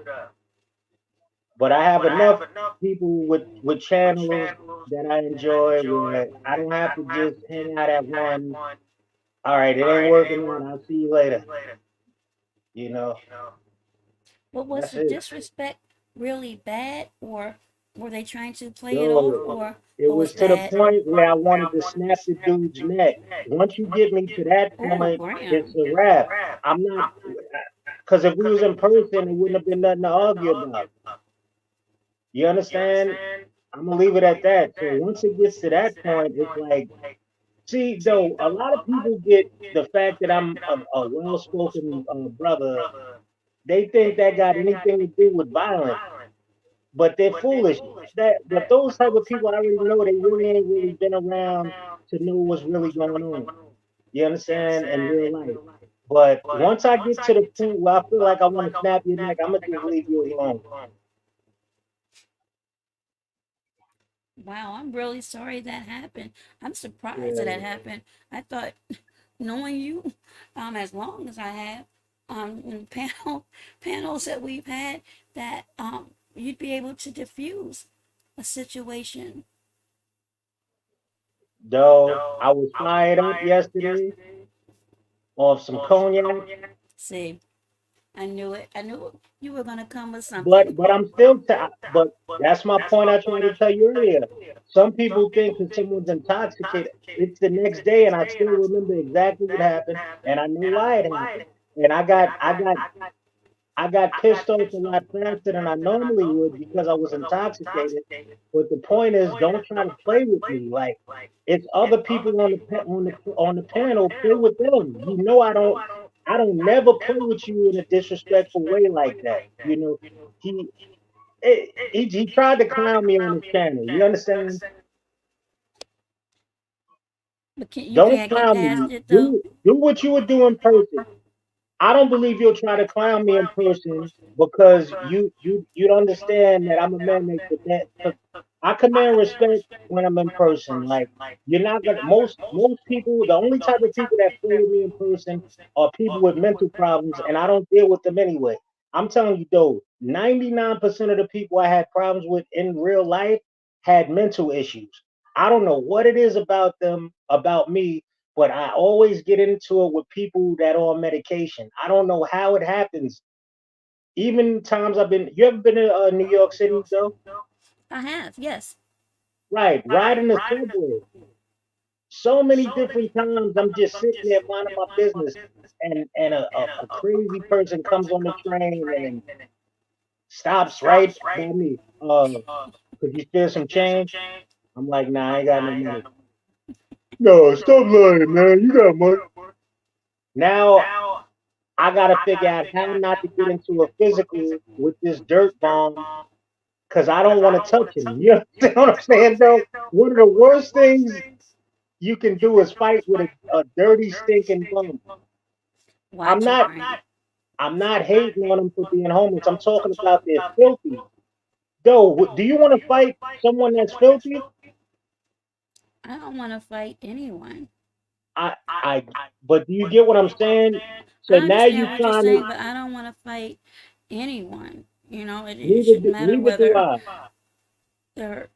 But I have enough people with channels that I enjoy where I don't have to just hang out at one. All right, it ain't working out. I'll see you later. You know, But was that's the it. disrespect really bad, or were they trying to play it off, Yo, it or was was to the bad? point where I wanted to snap the dude's neck. Once you get me to that Oh, point, it's Graham. a wrap. I'm not, because if we was in person, it wouldn't have been nothing to argue about. You understand? I'm gonna leave it at that. So once it gets to that point, it's like, see, though, a lot of people get the fact that I'm a well-spoken brother. They think that got anything to do with violence, but they're foolish. But those type of people, I already know they really ain't really been around to know what's really going on. You understand? In real life. But once I get to the point where I feel like I want to snap your neck, I'm gonna just leave you alone. Wow, I'm really sorry that happened. I'm surprised that that Yeah. happened. I thought, knowing you, as long as I have, in panels that we've had, that you'd be able to diffuse a situation. Though I was fired up yesterday off some cognac, See, I knew it. I knew you were gonna come with something. but I'm still but that's my point I tried to tell you earlier. Some people think that someone's intoxicated. It's the next day and I still remember exactly what happened and I know why it happened. And I got pissed off a lot faster than I normally would because I was intoxicated. But the point is, don't try to play with me. Like it's other people on the on the panel. Play with them. You know, I don't never play with you in a disrespectful way like that. You know, he he tried to clown me on his channel. You understand? But you Don't can't get clown past me. it though. Do what you would do in person. I don't believe you'll try to clown me in person because you don't understand that I'm a man that 'cause I command respect when I'm in person. Like you're not gonna most people the only type of people that play with me in person are people with mental problems and I don't deal with them anyway. I'm telling you though, 99% of the people I had problems with in real life had mental issues. I don't know what it is about them, about me, but I always get into it with people that are on medication. I don't know how it happens. Even times you ever been to New York City though? I have, yes. Right, riding the subway. So many different times I'm just sitting there minding my business, and a crazy person comes on the train and stops right by me. Could you spare some change? I'm like, nah, I ain't got no money. No, stop lying, man. You got money. Now I gotta figure out how not to get into a physical with this dirt bomb because I don't want to touch him. You understand what I'm saying, though? One of the worst things you can do is fight with a dirty, stinking bum. I'm Watch it, not. Graham. I'm not hating on them for being homeless. I'm talking about they're filthy. Though, do you want to fight someone that's filthy? I don't want to fight anyone. I, I. But do you get what I'm saying? So I now you understand what you're trying saying, to. but I don't want to fight anyone. It Neither shouldn't do, matter neither do whether I. they're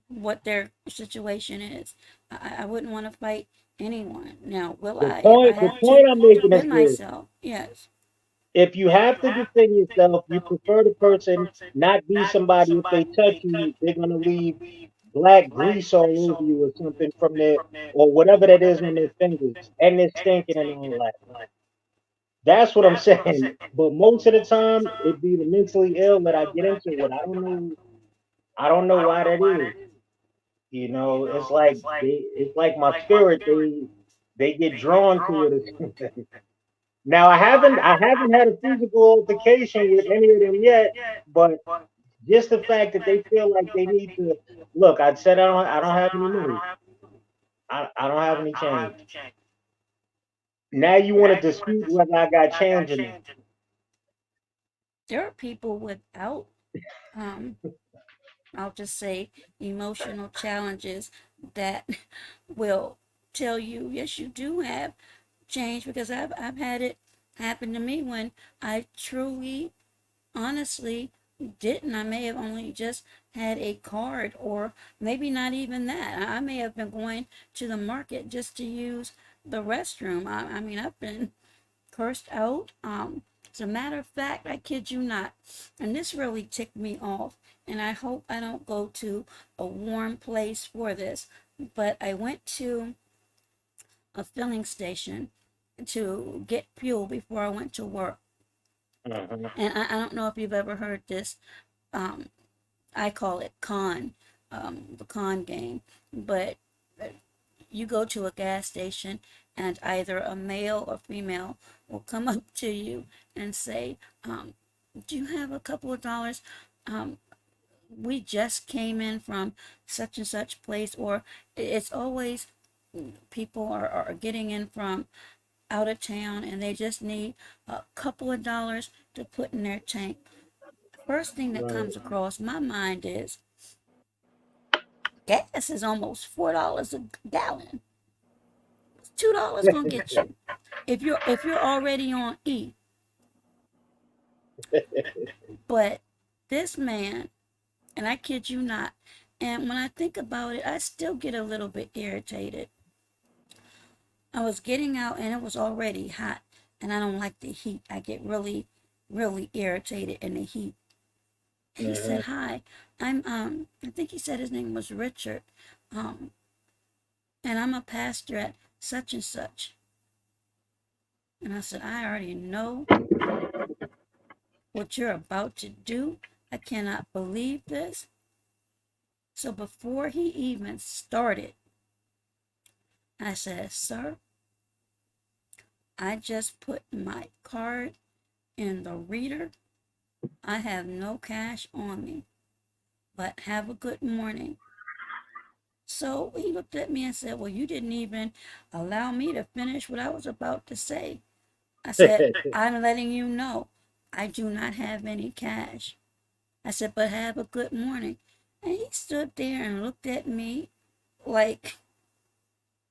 what their situation is. I wouldn't want to fight anyone. Now, will The I, if I point. The have to point I'm making is defend this: myself? Yes. if you have to defend yourself, you prefer the person not be somebody. If they touch you, they're gonna leave black grease all over you or something from their or whatever that is on their fingers, and they're stinking and all that. That's what I'm saying. But most of the time, it be the mentally ill that I get into it. I don't know. I don't know why that is. You know, it's like my spirit. They get drawn to it or something. Now I haven't had a physical altercation with any of them yet, but just the fact that they feel like they need to look. I said I don't have any money. I don't have any change. Now you want to dispute whether I got change or not. There are people without um, I'll just say emotional challenges that will tell you, yes, you do have change, because I've had it happen to me when I truly, honestly didn't. I may have only just had a card, or maybe not even that. I may have been going to the market just to use the restroom. I mean, I've been cursed out. As a matter of fact, I kid you not, and this really ticked me off, and I hope I don't go to a warm place for this, but I went to a filling station to get fuel before I went to work. Uh-huh. And I don't know if you've ever heard this. Um, I call it the con game. But you go to a gas station, and either a male or female will come up to you and say, do you have a couple of dollars? Um, we just came in from such and such place. Or it's always people are getting in from out of town, and they just need a couple of dollars to put in their tank. First thing that Right. comes across my mind is gas is almost $4 a gallon. $2 gonna get you. If you're already on E. But this man, and I kid you not, and when I think about it, I still get a little bit irritated. I was getting out and it was already hot, and I don't like the heat. I get really, really irritated in the heat. And he said, Uh-huh. "Hi, I think he said his name was Richard, um, and I'm a pastor at such and such." And I said, "I already know what you're about to do. I cannot believe this." So before he even started, I said, "Sir, I just put my card in the reader. I have no cash on me, but have a good morning." So he looked at me and said, "Well, you didn't even allow me to finish what I was about to say." I said, "I'm letting you know I do not have any cash." I said, "But have a good morning." And he stood there and looked at me like,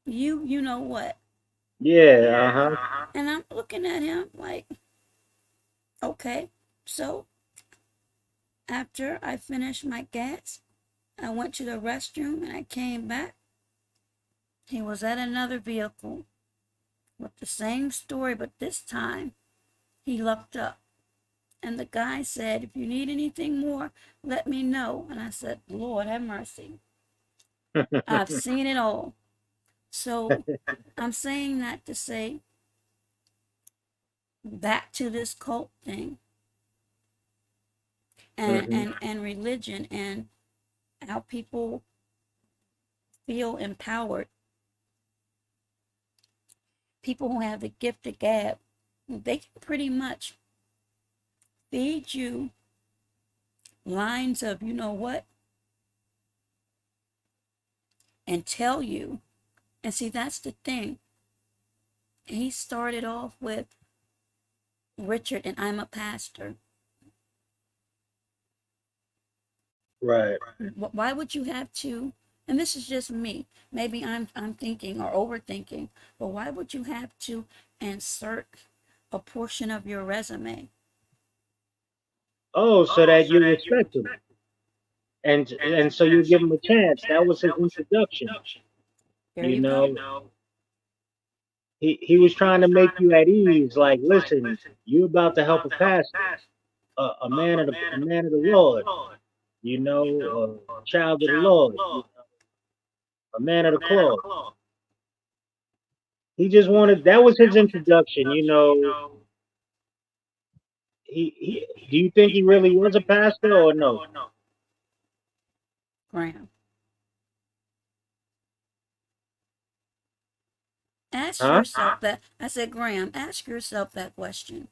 you know what? Yeah, uh-huh. And I'm looking at him like, okay. So after I finished my gas, I went to the restroom and I came back. He was at another vehicle with the same story, but this time he looked up. And the guy said, "If you need anything more, let me know." And I said, "Lord have mercy. I've seen it all." So I'm saying that to say, back to this cult thing, and, Hmm. and, and religion, and how people feel empowered. People who have the gift of gab, they can pretty much feed you lines of, you know what, and tell you. And see, that's the thing. He started off with Richard, and I'm a pastor. Right. Why would you have to? And this is just me. Maybe I'm thinking or overthinking, but why would you have to insert a portion of your resume? Oh, so that you respect him. And so you give him a chance. That was his introduction. There You you go. know, he was trying to make you at ease, like, listen, you about to help a pastor, a man of the Lord, a child of the Lord, a man of the cloth. He just wanted that was his introduction, he do you think he really was a pastor or no? Graham, ask Huh? yourself that. I said, Graham, ask yourself that question.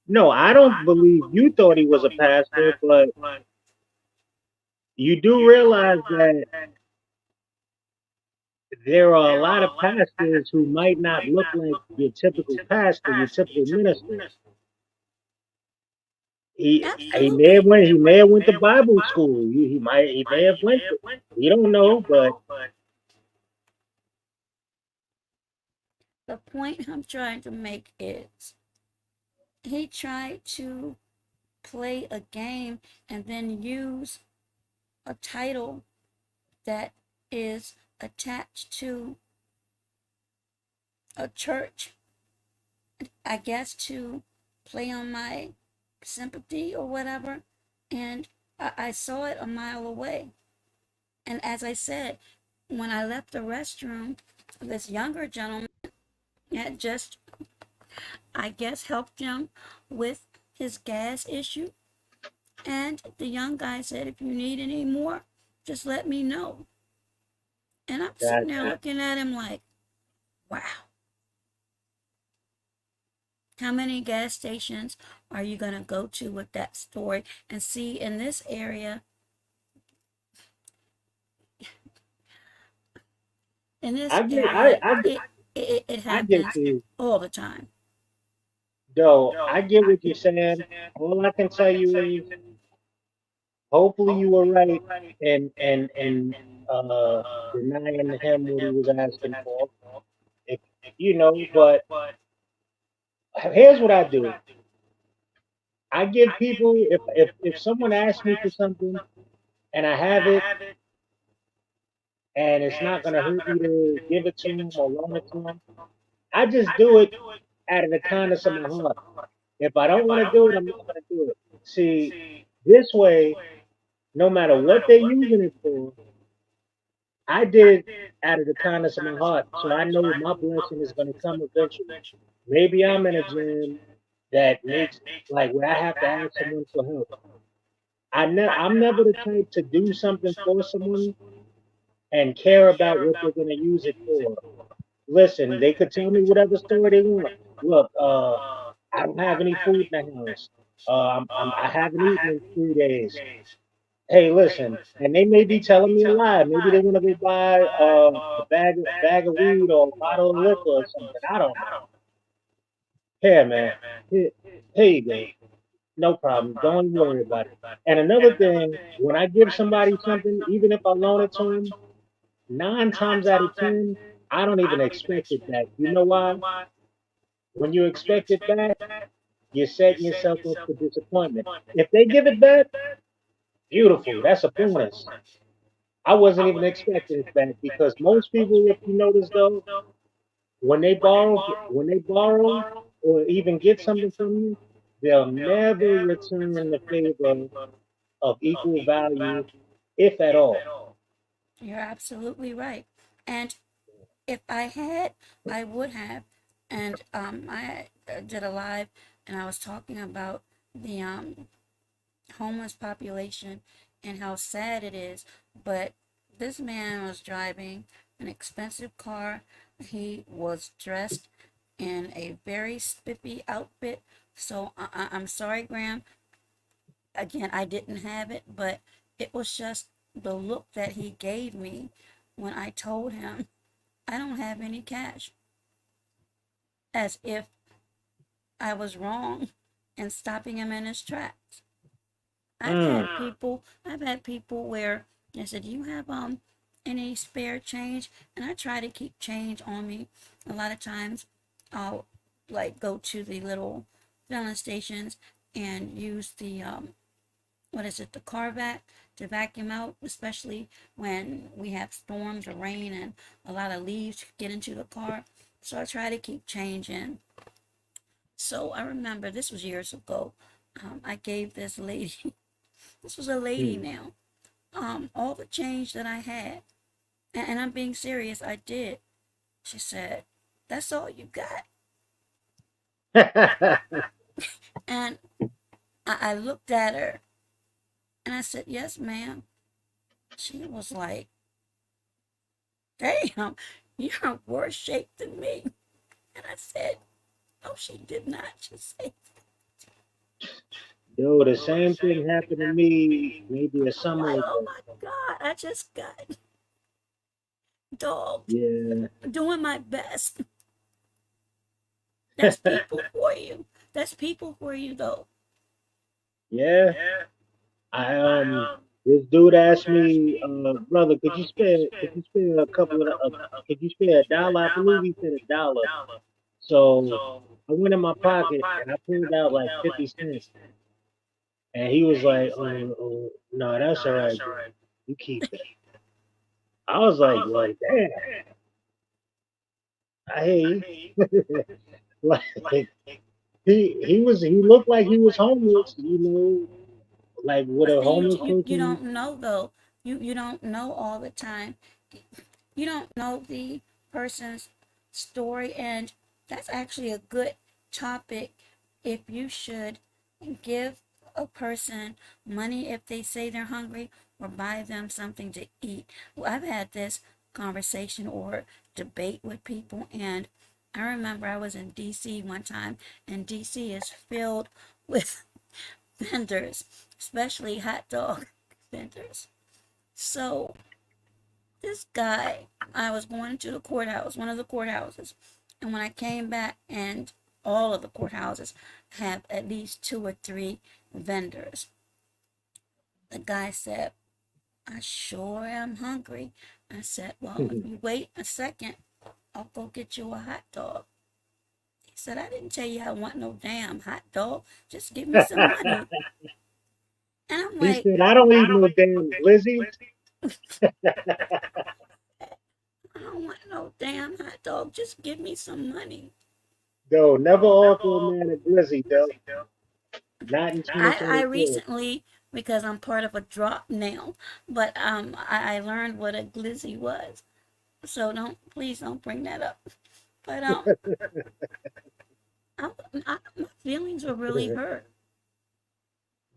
No, I don't believe you thought he was a pastor, but you do realize that there are a lot of pastors who might not look like your typical pastor, your typical minister. Absolutely. he may have went to Bible school. He may have went to, we don't know, but The point I'm trying to make is he tried to play a game and then use a title that is attached to a church, I guess, to play on my sympathy or whatever. And I saw it a mile away. And as I said, when I left the restroom, this younger gentleman had just, I guess, helped him with his gas issue. And the young guy said, if you need any more, just let me know. And I'm sitting there gotcha. looking at him like, wow, how many gas stations are you going to go to with that story and see in this area? In this I get, area, it I get happens you. all the time. Though I get what you're saying. All I can tell you is, hopefully you were right in uh denying him what he was asking for. If but here's what I do. I give people, if someone asks me for something and I have it and it's not gonna hurt me to give it to them or loan it to them, I just do it out of the kindness of my heart. If I don't want to do it, I'm not gonna do it. See, this way, no matter what they're using it for, I did out of the kindness of my heart, so I know my blessing is gonna come eventually. Maybe I'm in a jam that makes, like, where I have to ask someone for help. I'm never the type to do something for someone and care about what they're gonna use it for. Listen, they could tell me whatever story they want. Look, I don't have any food in the house. I haven't eaten in 3 days. Hey, listen, and they may be telling me a lie. Maybe they want to go buy a bag of weed or a bottle of liquor or something. I don't know. Here, man. Here, here you go. No problem. Don't even worry about it. And another thing, when I give somebody something, even if I loan it to them, 9 times out of 10, I don't even expect it back. You know why? When you expect it back, you're setting yourself up for disappointment. If they give it back, beautiful. That's a bonus. I wasn't even expecting it back because most people, if you notice though, when they borrow or even get something from you, they'll never return the favor of equal value, if at all. You're absolutely right. And if I had, I would have. And I did a live and I was talking about the homeless population and how sad it is. But this man was driving an expensive car. He was dressed in a very spiffy outfit. So I'm sorry, Graham. Again, I didn't have it, but it was just the look that he gave me when I told him I don't have any cash, as if I was wrong in stopping him in his tracks. Mm. I've had people where they said, "Do you have any spare change?" And I try to keep change on me. A lot of times I'll like go to the little filling stations and use the what is it, the car vac to vacuum out, especially when we have storms or rain and a lot of leaves get into the car. So I try to keep change in. So I remember this was years ago. I gave this lady, this was a lady Mm. now, all the change that I had. And I'm being serious, I did. She said, "That's all you got?" And I looked at her and I said, "Yes, ma'am." She was like, "Damn, you're in worse shape than me." And I said, "No, she did not just say." Yo, the same thing happened to me maybe a I'm summer like, "Oh ago. my God, I just got dogged." Yeah. Doing my best. That's people for you. That's people for you, though. Yeah. I this dude asked me, brother, could you spare a couple of could you spare $1? I believe he said $1. So I went in my pocket and I pulled out like 50 cents. And he was like, oh no, that's all right, bro. You keep that. I was like, well, damn, I hear you. Like he looked like he was homeless, like what But a see, homeless you person. don't know though. You don't know all the time. You don't know the person's story, and that's actually a good topic if you should give a person money if they say they're hungry or buy them something to eat. Well, I've had this conversation or debate with people, and I remember I was in DC one time, and DC is filled with vendors, especially hot dog vendors. So this guy, I was going to the courthouse, one of the courthouses, and when I came back, and all of the courthouses have at least two or three vendors, the guy said, I sure am hungry. I said, well, if you wait a second, I'll go get you a hot dog. He said, I didn't tell you I want no damn hot dog. Just give me some money. And I'm He like, said, I don't eat no damn glizzies. I don't want no damn hot dog. Just give me some money. Though, never offer a man a glizzy, though. Not in I 2024. recently, because I'm part of a drop now, but I learned what a glizzy was. So please don't bring that up. But my feelings were really hurt.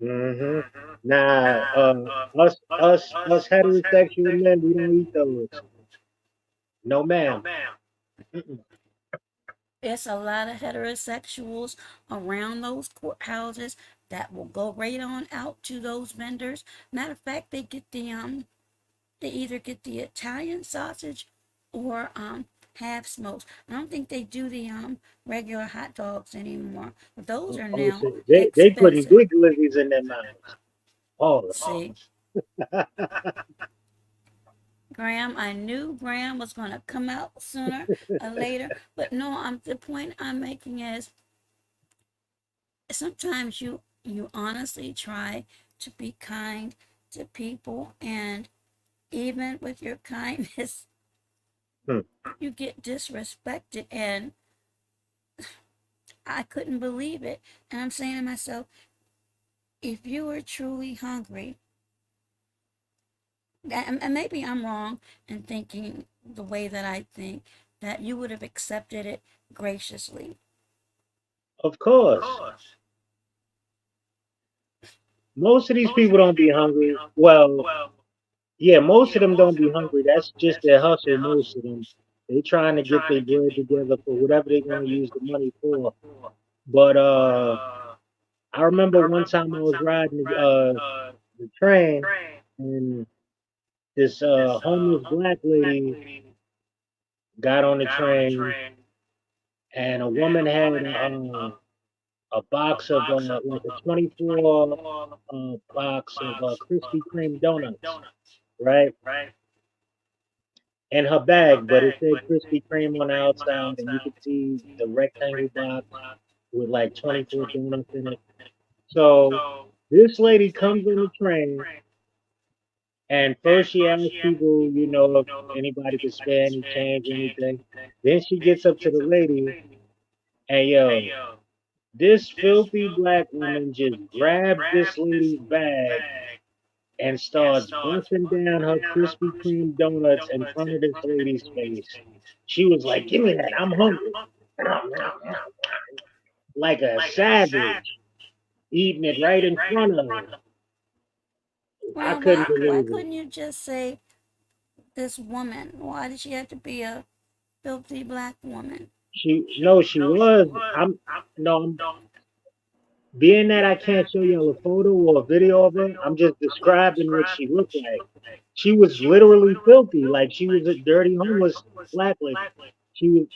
Hmm. Nah, us heterosexual men, we don't eat those. No, ma'am. Mm-mm. It's a lot of heterosexuals around those courthouses that will go right on out to those vendors. Matter of fact, they either get the Italian sausage or half smoked. I don't think they do the regular hot dogs anymore. But those are Oh, now so they putting expensive. big glizzies in their mouths. Pause. See, Graham, I knew Graham was going to come out sooner or later, but no, the point I'm making is sometimes you honestly try to be kind to people, and even with your kindness, Hmm. you get disrespected, and I couldn't believe it. And I'm saying to myself, if you were truly hungry, and maybe I'm wrong in thinking the way that I think, that you would have accepted it graciously. Of course. Most of these people don't be hungry. Well, yeah, most of them don't be hungry. That's just their hustle, most of them. They trying to get their bread together for whatever they're going to use the money for. But I remember one time I was riding the train and this homeless black lady got on the train and a woman had a box of like a 24 box of Krispy Kreme donuts, right? In her bag, but it said Krispy Kreme on the outside, and you could see the rectangle box with like 24 donuts in it. So this lady comes on the train, and first she asks people, if anybody could spare any change or anything. Then she gets up to the lady, and yo, this filthy black woman just grabs this lady's bag and starts busting down her Krispy Kreme donuts in front of this lady's face. She was like, "Give me that, I'm hungry." Like a savage, eating it right in front of her. I Well, couldn't why believe it. couldn't you just say this woman? Why did she have to be a filthy black woman? No, she was. No, being that I can't show y'all a photo or a video of her, I'm just describing what she looked like. She was literally filthy, like she was a dirty homeless black lady. She was.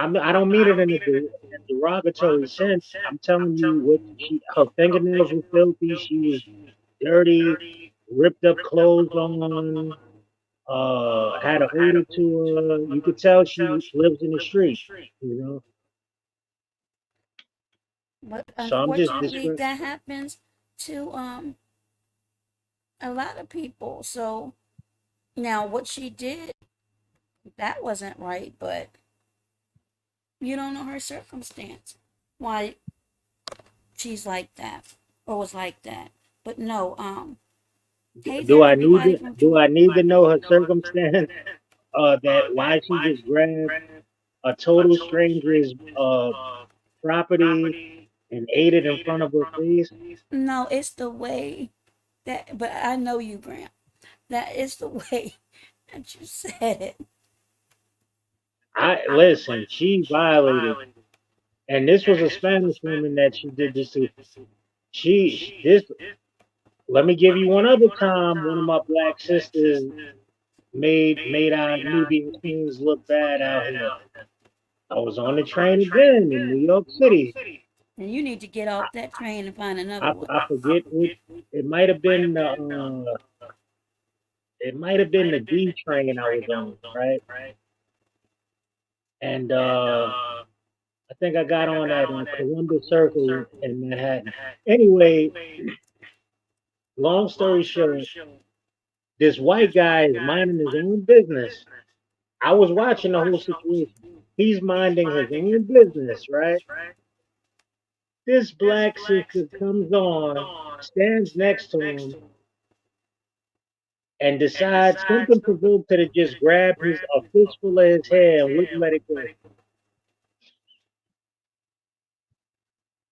I don't mean it in a derogatory sense. I'm telling you what her fingernails were filthy. She was dirty, ripped up clothes on, had an odor to her. You could tell she lives in the streets, you know. But So I'm just unfortunately, describing. that happens to a lot of people. So now, what she did, that wasn't right, but you don't know her circumstance, why she's like that or was like that. But no, hey Do there, I need everybody to from do Georgia. I need to know her circumstance? That why she just grabbed a total stranger's property and ate it in front of her face. No, it's the way that, but I know you, Grant. That is the way that you said it. I listen. She violated, and this was a Spanish woman that she did this to. This. Let me give you one other time. One of my black sisters made our Nubian queens look bad out here. I was on the train again in New York City. And you need to get I, off that train and find another one. I forget what it might have been. It might have been the D train I was on, right? And I think I got on at Columbus Circle in Manhattan. Anyway, long story short, this white guy is minding his own business. I was watching the whole situation. He's minding his own business, right? This black sister comes on, stands next to him, and decides something provoked her to just grab a fistful of his hair and wouldn't let it go.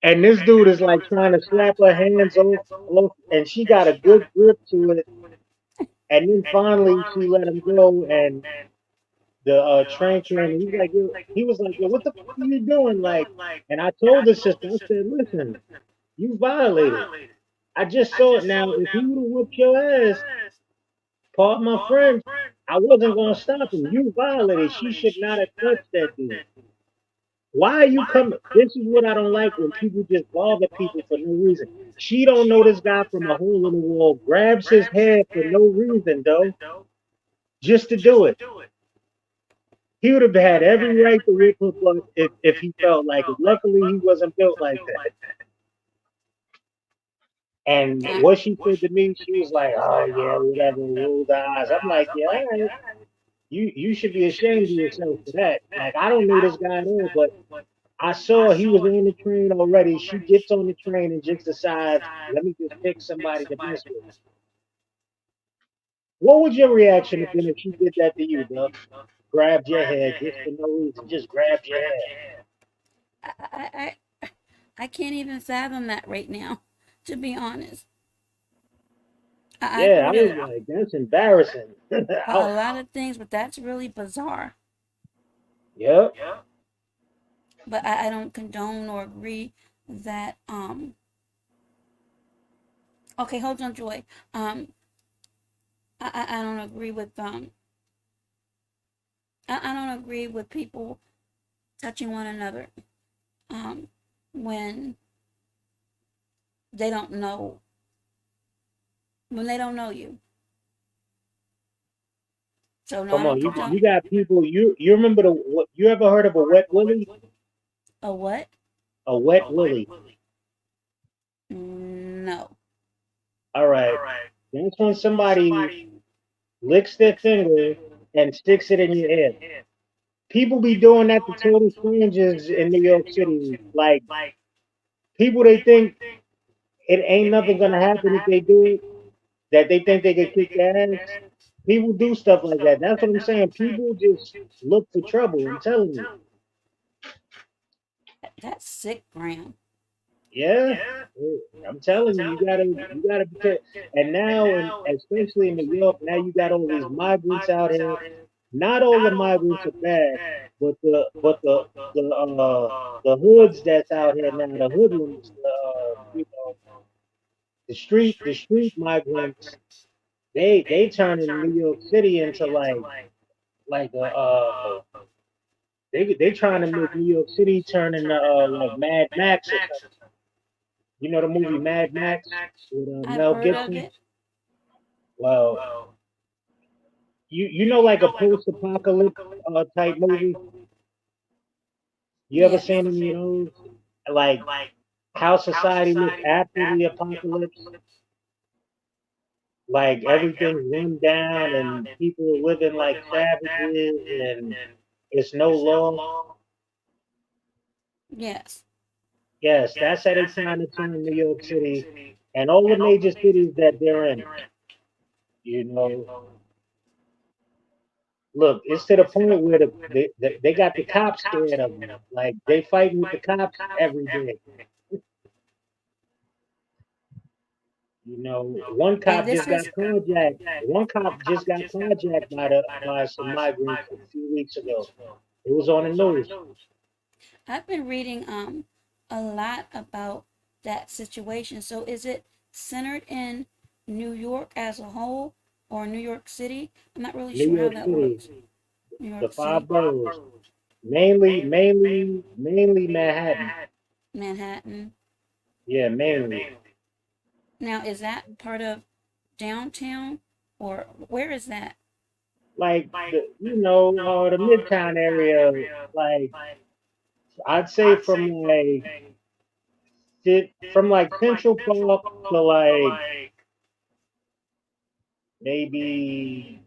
And this dude is like trying to slap her hands off, and she got a good grip to it. And then finally she let him go, and the train came. And he was like, yo, what the fuck are you doing? Like, and I told the sister, I said, listen, you violated. I just saw it now. If he would have whooped your ass, pardon my French, I wasn't gonna stop him. You violated. She should not have touched that dude. Why are you coming? This is what I don't like when people just bother people for no reason. She don't know this guy from a hole in the wall, grabs his hair for no reason though, just to do it. He would have had every right to whip her butt if he felt like it. Luckily, he wasn't built like that. And what she said to me, she was like, "Oh yeah, whatever." Rolled her eyes. I'm like, "Yeah, all right. You should be ashamed of yourself for that." Like I don't know this guy at all, but I saw he was on the train already. She gets on the train and just decides, "Let me just pick somebody to mess with." What would your reaction have been if she did that to you, bro? Grabbed your hair just for no reason, just grabbed your hair. I can't even fathom that right now, to be honest. I've Yeah, I heard was like, that's embarrassing. a lot of things, but that's really bizarre. Yep. But I don't condone or agree that okay, hold on, Joy. Um I don't agree with I don't agree with people touching one another um when they don't know when they don't know you. So no, I Come on, don't you condone got people. You remember the what? You ever heard of a wet willy? a what? A wet willy. No. All right. That's when somebody licks their finger and sticks it in your ear. People be doing that to total strangers in New York City. Like people, they think it ain't nothing gonna happen if they do it. That they think they can kick their ass. People do stuff like that. That's what I'm saying. People just look for trouble. I'm telling you. That's sick, Graham. Yeah, I'm telling you, you gotta be careful. And now, and especially in New York, now you got all these migrants out here. Not all the migrants are bad, but the hoods that's out here now, the hoodlums, the street migrants, they turn in New York City into like a They trying to make New York City turn into like Mad Max or something. You know the movie Mad Max with I've Mel heard of Gibson? it. Well, you know like a post-apocalypse type movie. You ever Yes. seen any of those? Like how society looks after the apocalypse? Like everything's run down and people are living like savages and it's no law. Yes. Yes, that's how they trying to turn New York City and all the major cities that they're in. You know, look, it's to the point where they got the cops scared of them. Like they fighting with the cops every day. You know, one And cop this just got is, carjacked. One cop just got carjacked by some migrants a few weeks ago. It was on the news. I've been reading a lot about that situation. So is it centered in New York as a whole or New York City? I'm not really New sure how York that City, works. New the York City, five boroughs, mainly Manhattan. Manhattan. Yeah, mainly. Now, is that part of downtown or where is that? Like the Midtown area. Like I'd say from like Central Park to like maybe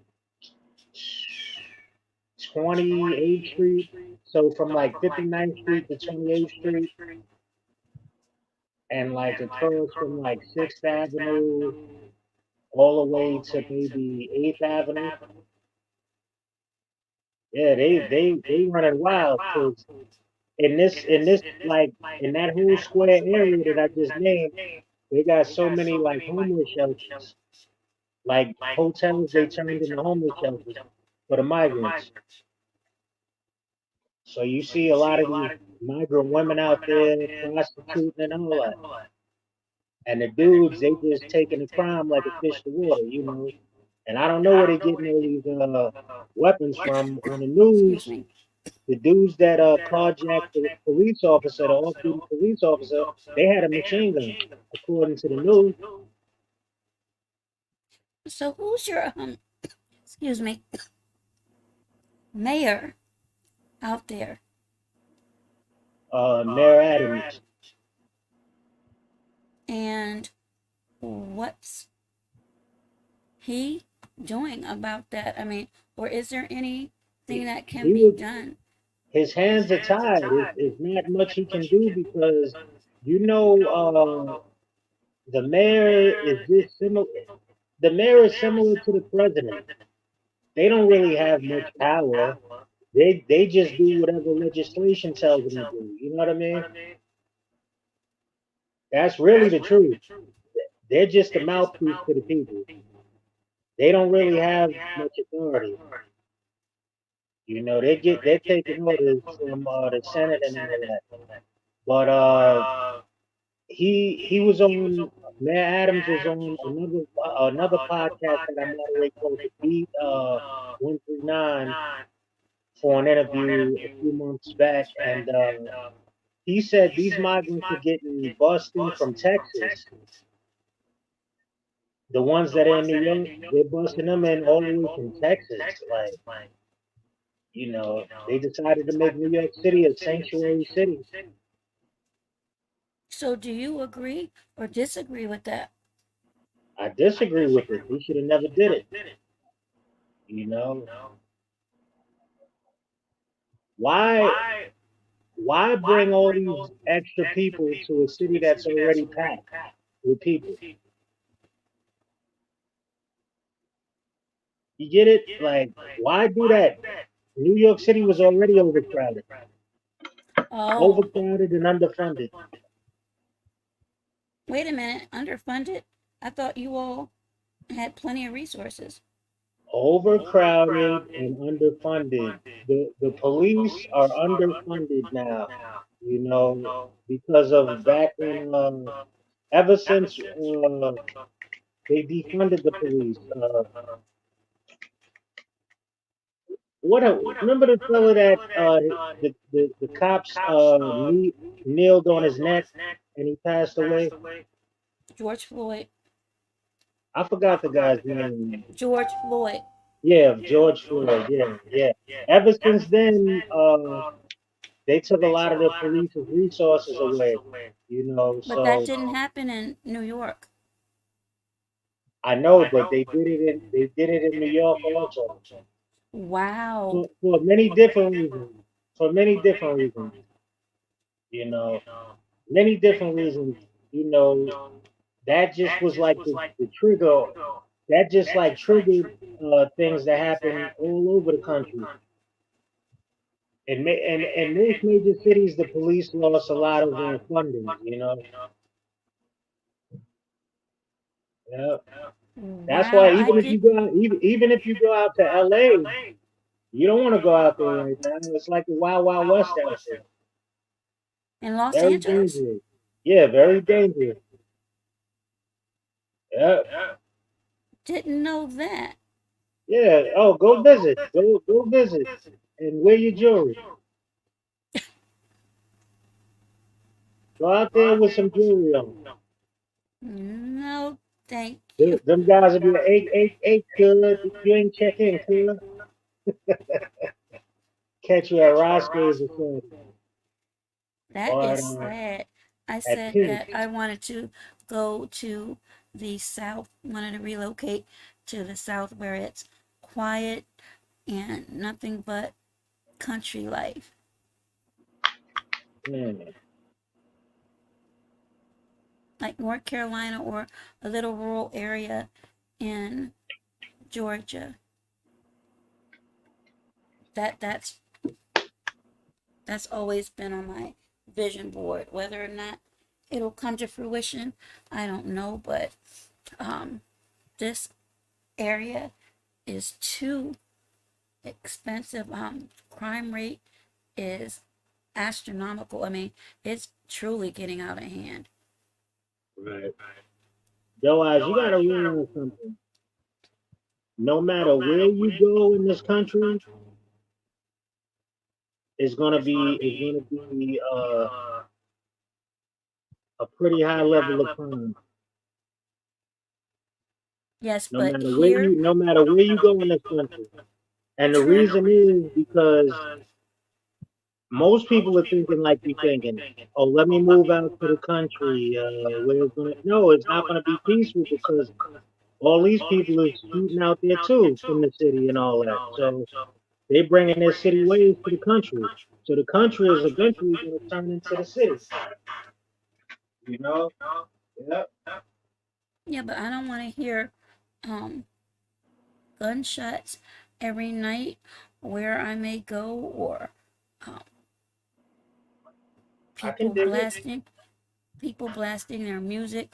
28th Street. So from like 59th Street to 28th Street, and like across from like 6th Avenue all the way to maybe 8th Avenue. Yeah, they running wild because in this like in that whole square area that I just named, they got so many like homeless shelters, like hotels they turned into homeless shelters for the migrants. So you see a lot of these migrant women out there prostituting and all that. And the dudes, they just taking the crime like a fish to water. And I don't know where they getting all these weapons from. On the Excuse news, me. the dudes that carjacked the police officer, the off-duty police officer, they had a machine gun, according to the news. So who's your excuse me, mayor out there? Mayor Adams. And what's he doing about that? I mean, or is there anything that can He be was done? his hands are tied. It's not much he can do because you know the mayor is just similar. The mayor is similar to the president. They don't really have much power. They just do whatever legislation tells them to do. You know what I mean? That's really the truth. They're just a mouthpiece to the people. They don't really have much authority. They're taking orders from the Senate and all that. But he was on Mayor Adams was on another podcast that I moderate called the Beat 139 for an interview a few months back, and he said these migrants are getting bussed in from Texas. The ones that are in New York, they're busting them in all the way from Texas. Like, they decided to make New York City a sanctuary city. So do you agree or disagree with that? I disagree with it. He should have never did it. You know, why why bring all these extra people to a city that's already packed with people? You get it? Like, why do that? New York City was already Oh, overcrowded and underfunded. wait a minute, underfunded? I thought you all had plenty of resources. Overcrowded and underfunded. The police are underfunded now, because of back when ever since they defunded the police. remember the fella that the cops kneeled on his neck and he passed away? George Floyd. I forgot the guy's name. George Floyd. Yeah, George Floyd. Yeah, yeah. Ever since then, they took a lot of the police's resources away. But that So didn't happen in New York. I know, but they did it in New York also Wow. for many different reasons. For many different reasons, you know, many different reasons. You know, that just was like the trigger. That just like triggered things that happen all over the country. And most major cities, the police lost a lot of funding. Yeah. That's why Wow. I even if did. you go out, even if you go out to LA, you don't want to go out there right now. It's like the wild wild west out there. In Los Very Angeles? dangerous. Yeah, very dangerous. Yeah. Didn't know that. Yeah. Oh, go visit. Go visit and wear your jewelry. Go out there with some jewelry on. No, thank you. Them guys will be like, hey, kid, you ain't check in, kid. Catch you at Roscoe's or something. That Or is sad. I at said Pink. that I wanted to go to the South, wanted to relocate to the South where it's quiet and nothing but country life, Man, like North Carolina or a little rural area in Georgia. That's always been on my vision board. Whether or not it'll come to fruition, I don't know, but um, this area is too expensive. Crime rate is astronomical. I mean, it's truly getting out of hand. right. Yo, Oz, you gotta realize something. No matter where you go in this country, it's gonna be a pretty high level of crime. Yes, No but matter where here, you no matter where you go in this country. And the true. reason is because most people are thinking like you thinking, oh, let me move out to the country. Where it's gonna no, it's not gonna be peaceful because all these people is shooting out there too from the city and all that. So they bringing their city ways to the country. So the country is eventually going to turn into the city. You know? Yep. Yeah, but I don't want to hear um, gunshots every night where I may go or um, I can people dig it. blasting people blasting their music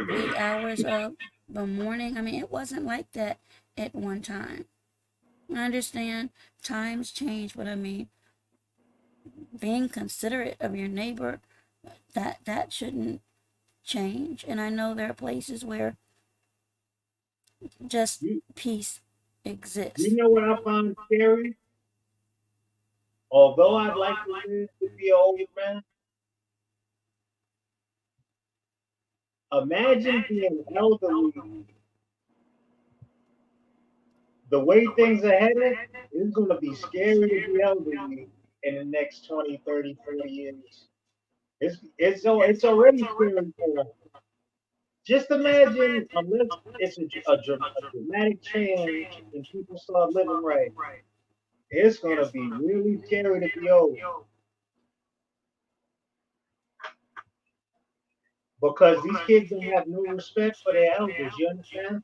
wee hours of the morning. I mean, it wasn't like that at one time. I understand times change, but I mean, being considerate of your neighbor, that shouldn't change. And I know there are places where just You, peace you exists. know what I find scary? Although I'd like to live to be an old man, imagine being elderly. The way things are headed, it's going to be scary to be elderly in the next 20, 30, 40 years. It's already scary for us. Just imagine, unless it's a dramatic change and people start living right, it's going to be really scary to be old because these kids don't have no respect for their elders. You understand?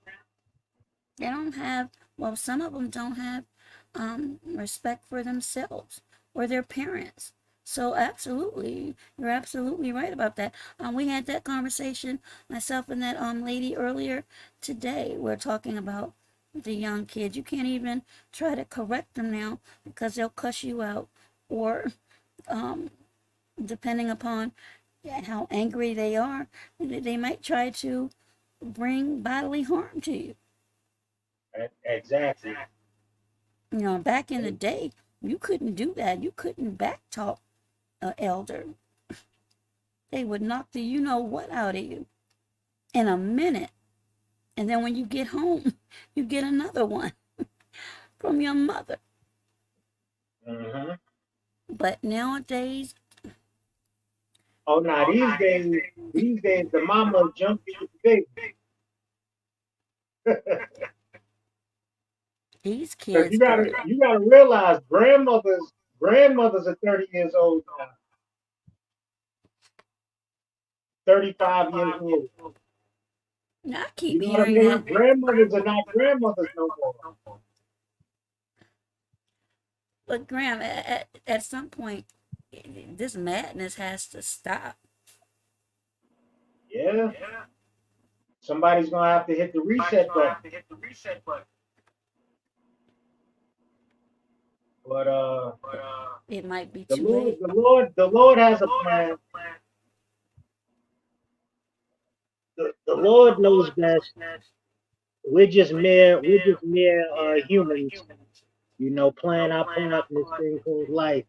They don't have, well, some of them don't have respect for themselves or their parents. So, absolutely, you're absolutely right about that. We had that conversation, myself and that lady earlier today. We're talking about the young kids. You can't even try to correct them now because they'll cuss you out, or um, depending upon how angry they are, they might try to bring bodily harm to you. Exactly. You know, back in the day, you couldn't do that. You couldn't backtalk an elder. They would knock the you know what out of you in a minute. And then when you get home, you get another one from your mother. Mm-hmm. But nowadays, Oh, now these days, the mama jumping with the baby. these Because kids, girl, you gotta realize grandmothers are 30 years old now, 35 years old. I You keep know what I hearing mean? that. Grandmothers are not grandmothers no more. But Graham, at some point, this madness has to stop. Yeah. Somebody's gonna have to hit the reset button. But It might be the too late. Lord has a plan. The Lord knows best. We're just mere humans, playing our part in this thing called life.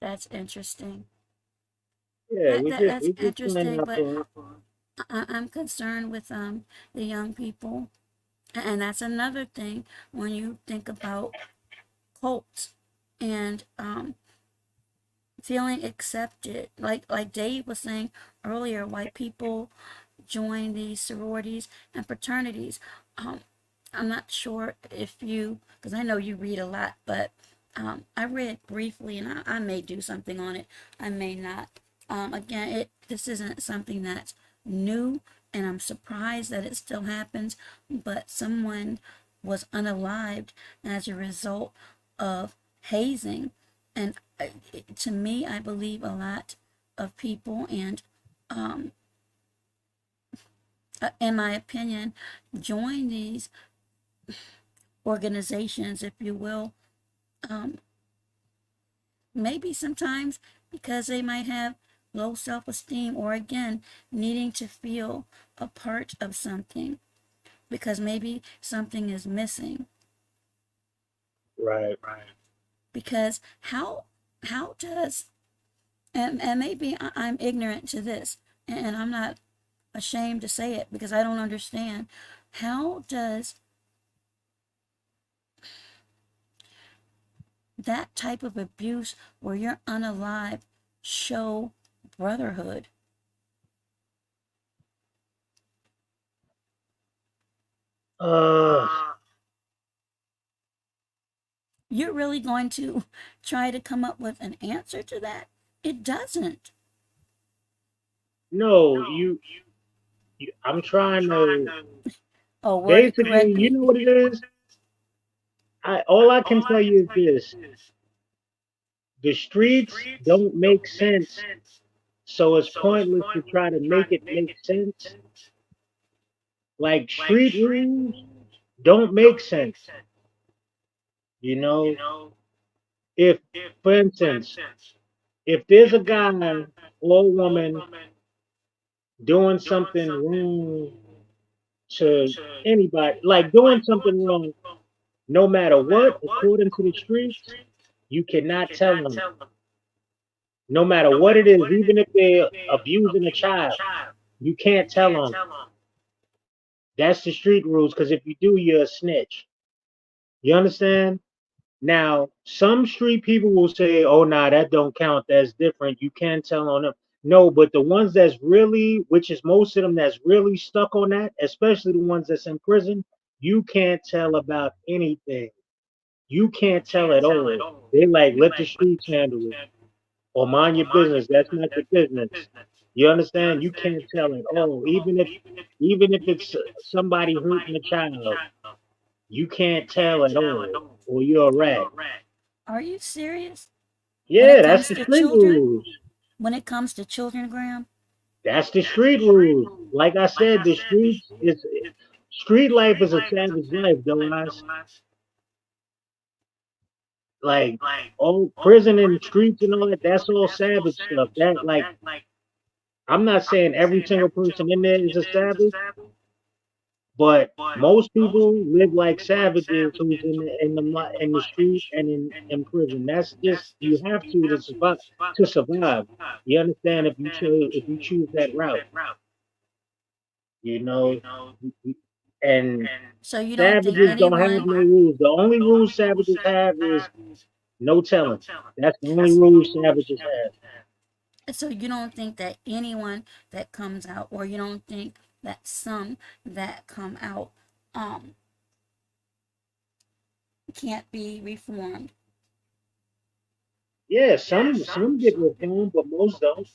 That's interesting. Yeah, That's we're just playing interesting. our But part. I'm concerned with the young people, and that's another thing when you think about cults and feeling accepted. Like Dave was saying earlier, white people join these sororities and fraternities. Um, I'm not sure if you, because I know you read a lot, but I read briefly, and I may do something on it. I may not. Again, this isn't something that's new, and I'm surprised that it still happens. But someone was unalived as a result of hazing, and to me, I believe a lot of people, and in my opinion, join these organizations, if you will, maybe sometimes because they might have low self-esteem, or again needing to feel a part of something because maybe something is missing. Right. Because how does, and maybe I'm ignorant to this, and I'm not ashamed to say it because I don't understand, how does that type of abuse where you're unalive show brotherhood? Uh, You're really going to try to come up with an answer to that? It doesn't. no, I'm trying to Oh, word it basically, you correctly. know what it is? All I can tell you is this: the streets don't make sense, so it's pointless to try to make it make sense. Like street rules don't make sense. You know, if, for instance, if there's a guy or woman doing something wrong to anybody, like doing something wrong, no matter what, according to the streets, you cannot tell them. No matter what it is, even if they're abusing a child, you can't tell them. That's the street rules, because if you do, you're a snitch. You understand? Now, some street people will say, "Oh, nah, that don't count. That's different. You can tell on them." No, but the ones that's really, which is most of them, that's really stuck on that, especially the ones that's in prison, you can't tell about anything. You can't tell at all. They like let the streets handle it, or mind your business. That's not your business. You understand? You can't tell at all, even if it's somebody hurting a child. You can't tell at all, or you're a rat. Are you serious? When it Yeah, that's comes the to street children? rules. When it comes to children, Graham? That's the street rules. Like I said, the streets is street life is a savage life, though. Like all prison and streets and all that. That's all savage stuff. That like I'm not saying every single person in there is a savage, But most people live like savages who's in the street and in prison. That's just you have to survive to survive. You understand if you choose that route, you know, and So you don't think savages don't have anyone, no rules. The only rules savages have is no telling. That's the only rule savages have. so you don't think that anyone that comes out, or you don't think that some that come out, um, can't be reformed. Yeah, some get reformed, but most don't.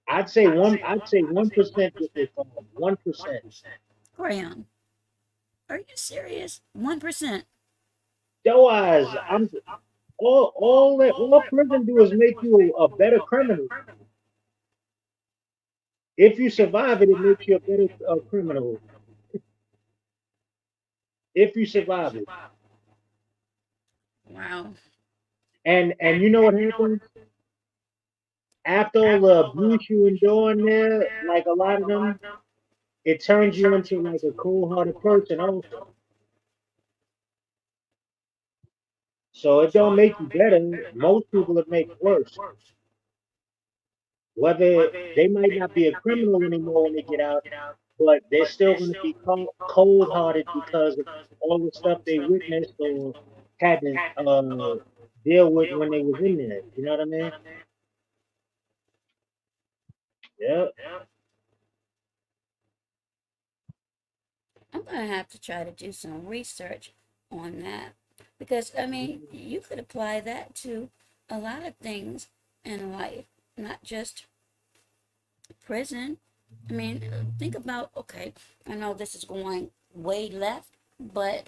I'd say 1% get reformed. 1%. Graham, are you serious? 1%. Yo eyes, I'm all prison do is make you a better criminal. If you survive it, it makes you a better criminal. If you survive it. Wow. And you know what happens? After all the abuse you endure in there, like a lot of them, it turns you into like a cold hearted person also. So it don't make you better. Most people it makes worse. Whether they might not be a criminal anymore when they get out, but they're still going to be cold hearted because of all the stuff they witnessed or had to deal with when they was in there. You know what I mean? Yeah. I'm gonna have to try to do some research on that because I mean you could apply that to a lot of things in life, not just prison. I mean, think about, okay, I know this is going way left, but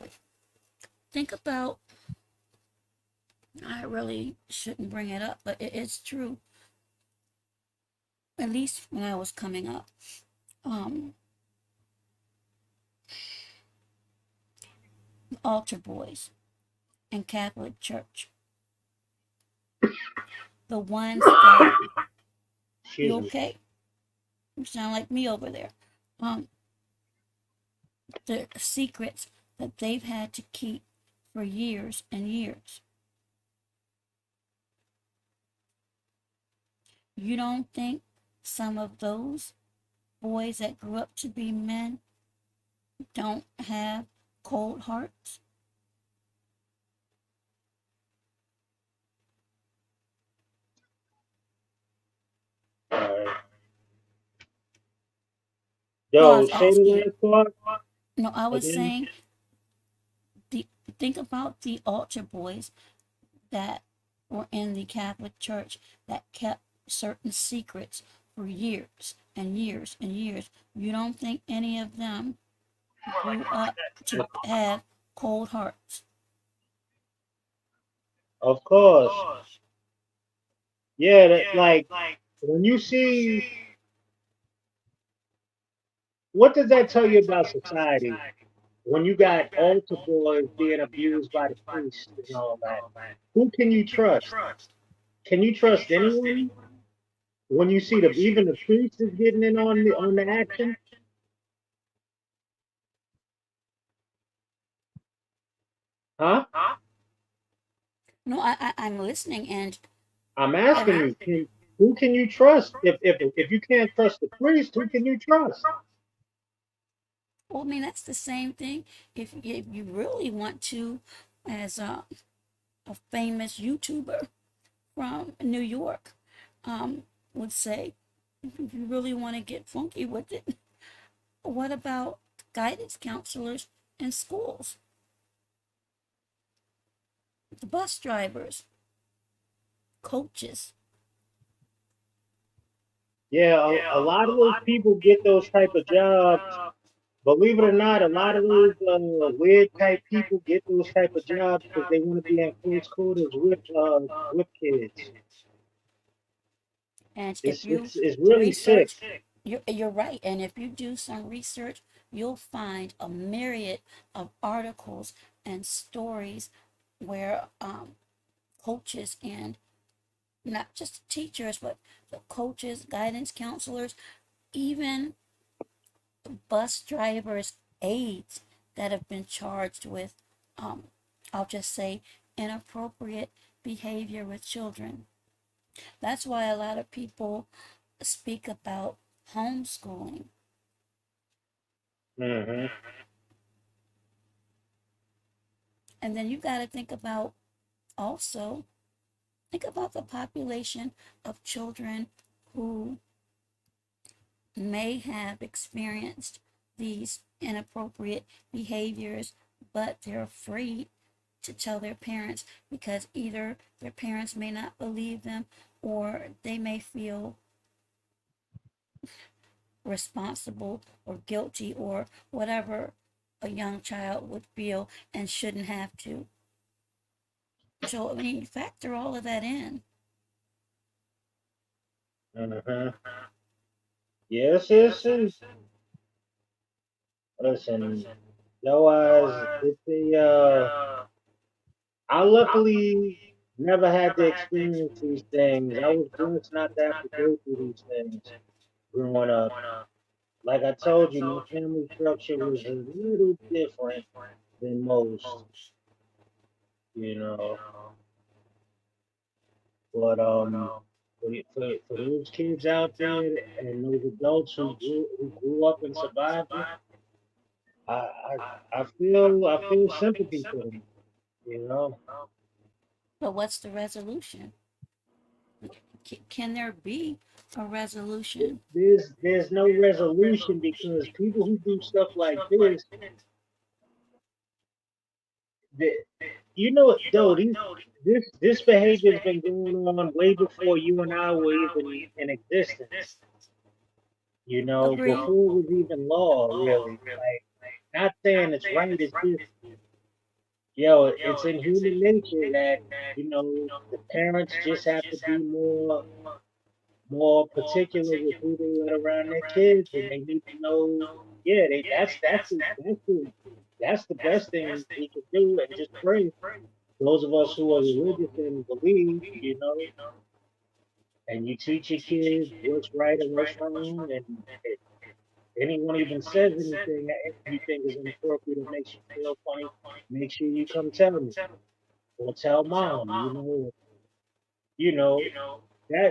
think about, I really shouldn't bring it up, but it's true. At least when I was coming up, um, altar boys in Catholic Church, the ones that, you Excuse me. okay? You sound like me over there. Um, the secrets that they've had to keep for years and years. You don't think some of those boys that grew up to be men don't have cold hearts? All right. No, I Yo, was say the asking. last part No, I was again. saying, the think about the altar boys that were in the Catholic Church that kept certain secrets for years and years and years. You don't think any of them grew up to have cold hearts? Of course. Yeah, that, like when you see what does that tell you about society? When you got altar boys being abused by the priests and all that, who can you trust? Can you trust anyone? When you see even the priest is getting in on the action, huh? No, I'm listening, and I'm every, asking you, who can you trust? If you can't trust the priest, who can you trust? well, I mean, that's the same thing. If you really want to, as a famous YouTuber from New York would say, if you really want to get funky with it, what about guidance counselors in schools, the bus drivers, coaches? Yeah, a lot of those people get those type of jobs. Believe it or not, a lot of those weird type people get those type of jobs because they want to be in close quarters with kids. And if you It's really sick. research, you're right. And if you do some research, you'll find a myriad of articles and stories where coaches and not just teachers, but the coaches, guidance counselors, even bus drivers aides that have been charged with, I'll just say, inappropriate behavior with children. That's why a lot of people speak about homeschooling. Hmm. And then you got to think about also, think about the population of children who may have experienced these inappropriate behaviors, but they're afraid to tell their parents because either their parents may not believe them or they may feel responsible or guilty or whatever a young child would feel and shouldn't have to. So, I mean, factor all of that in. Hmm. Yes, yes, yes. Listen, Noah's it's a I luckily never had to experience these things. I was blessed not to have to go through these things growing up. Like I told you, my family structure was a little different than most, you know. But for those kids out there and those adults who grew up and survived it, I feel sympathy for them, you know. But what's the resolution? Can there be a resolution? There's no resolution because people who do stuff like the, you know, though this behavior's been going on way before you and I were even in existence. You know, Agreed. before it was even law, really. Like, not saying it's right, it's just, yo, it's in human nature that, you know, the parents just have to be more particular with who they let around their kids, and they need to know, yeah, that's the best thing we can do, and just pray. Those of us who are religious and believe, you know, and you teach your kids what's right and what's wrong, and if anyone even says anything that you think is inappropriate or makes you feel funny, make sure you come tell me or tell mom. You know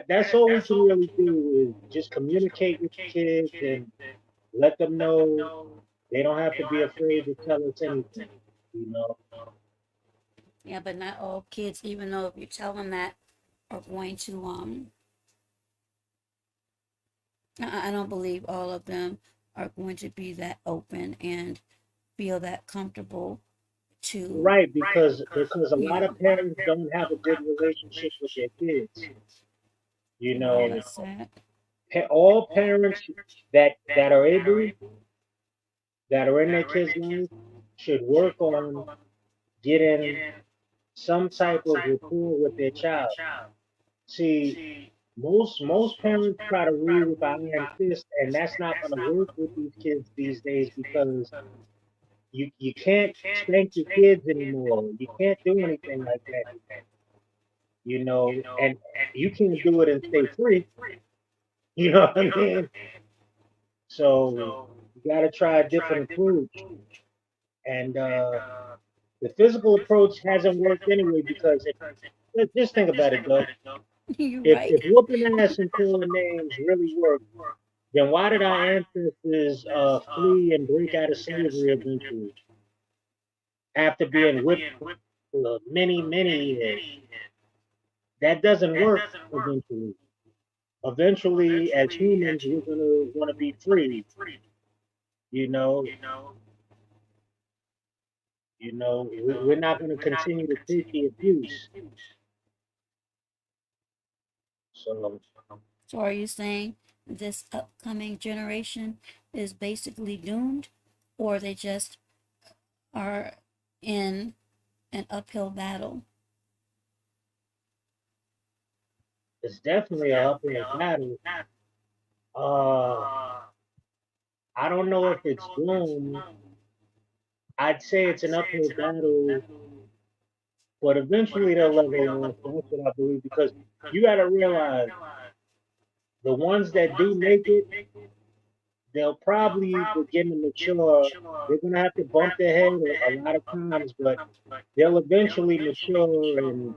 that's all we can really do is just communicate with the kids and let them know they don't have to be afraid to tell us anything. You know, Yeah, but not all kids, even though if you tell them that, are going to I don't believe all of them are going to be that open and feel that comfortable to, right? Because a you lot of know, parents don't have a good relationship with their kids. You yeah, know, that's sad. all parents that are able that are in their kids' life should work on getting some type of rapport with their child. See, most parents try to rule with iron fist, and that's not going to work with these kids these days because you can't spank your kids anymore. You can't do anything like that, you know, and you can't do it and stay free. You know what I mean? So you got to try a different approach, and the physical approach hasn't worked anyway because just think about it though. You're If right. whooping ass and calling names really worked, then why did our ancestors flee and break out of slavery eventually after being whipped for many years? That doesn't work eventually. Eventually, as humans, we're gonna want to be free. You know, we're not gonna continue to take the abuse. So So are you saying this upcoming generation is basically doomed, or they just are in an uphill battle? it's definitely a uphill battle. Uh, I don't know if it's doomed. I'd say it's an uphill battle, but eventually they'll level off. That's what I believe because you got to realize the ones that do make it, they'll probably begin to mature. They're gonna have to bump their head a lot of times, but they'll eventually mature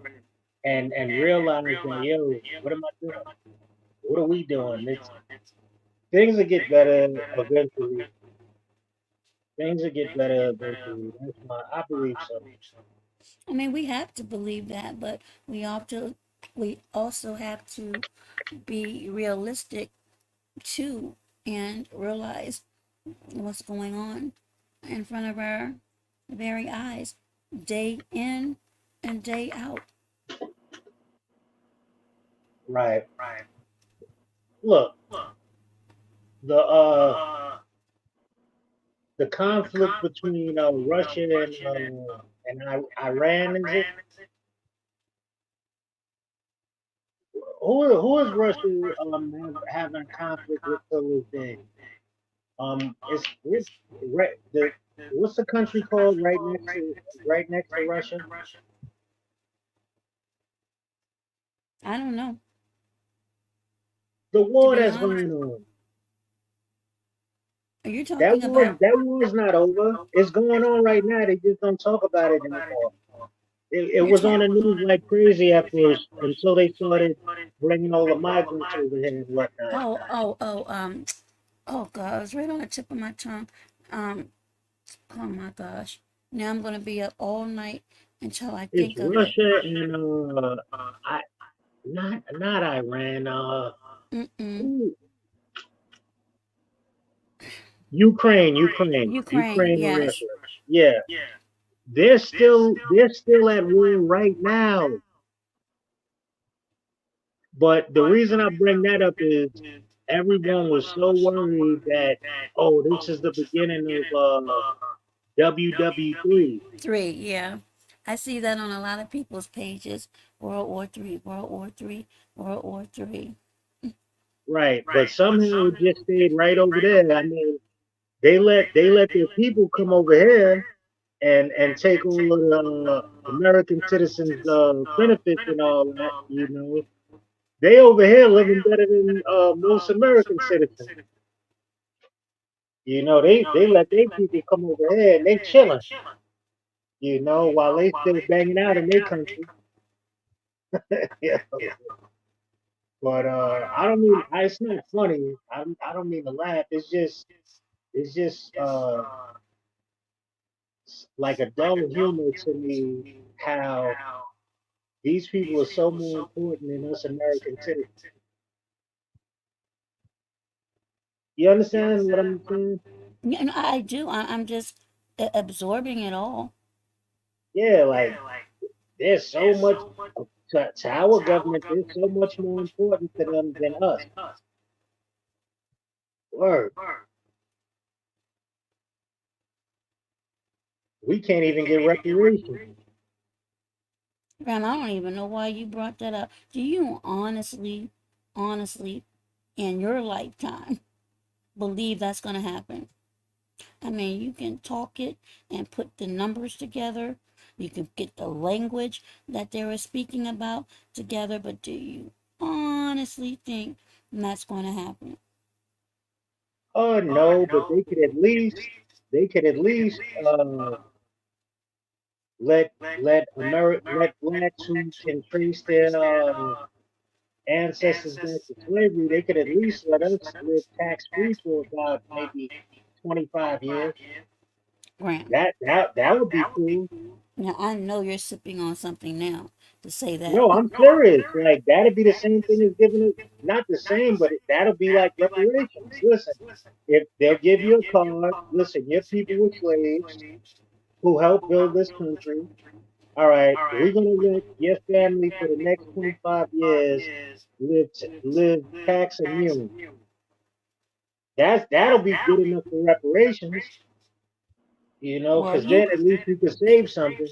and realize that, yo, what am I doing? What are we doing? It's things will get better eventually. Things will get better eventually. I believe so. I mean, we have to believe that, but we also have to be realistic too and realize what's going on in front of our very eyes, day in and day out. Right. Look, the the conflict between Russia and Iran, is it? Who is Russia having a conflict with till this day? It's right the what's the country called right next to Russia? I don't know, The to war be that's honest. going on. Are you talking about? That war's not over. It's going on right now. They just don't talk about it anymore. It You're was on talking. the news like crazy at first until they started bringing all the migrants over here and whatnot. Oh God, it was right on the tip of my tongue. Um, oh my gosh. Now I'm gonna be up all night until I It's think of it. Russia and I not Iran. Mm-mm. Who Ukraine, Ukraine and yes. Russia. Yeah, they're still at war right now. But the reason I bring that up is everyone was so worried that, oh, this is the beginning of WW3. Three, yeah. I see that on a lot of people's pages. World War Three, World War Three, World War Three. Right, but somehow it just stayed right over there. I mean, they let their people come over here and take all of the American citizens' benefits and all that. You know, they over here living better than most American citizens. You know, they let their people come over here and they chilling. You know, while they still banging out in their country. Yeah. But I don't mean it's not funny. I don't mean to laugh. It's just like a dull humor to me how these people are so more important than us American citizens. You understand what I'm saying? Yeah, no, I do. I'm just absorbing it all. Yeah, like there's so much to our government. There's so much more important to them than us. Word, we can't even get reparations. Graham, I don't even know why you brought that up. Do you honestly, in your lifetime, believe that's going to happen? I mean, you can talk it and put the numbers together. You can get the language that they were speaking about together, but do you honestly think that's going to happen? Oh no, but they could at least let blacks who can trace their ancestors back to slavery. They could at least let us live tax free for about maybe 25 years. Graham, That would be cool. now I know you're sipping on something now to say that. No, I'm serious. Like that'd be the same thing as giving it, not the same, but that'll be like reparations. Listen, if they'll give you a card, listen, your people were slaves who helped build this country. All right, we're gonna let your family for the next 25 years live tax immune. That'll be good enough for reparations, you know, Well, because you then at least you could save something.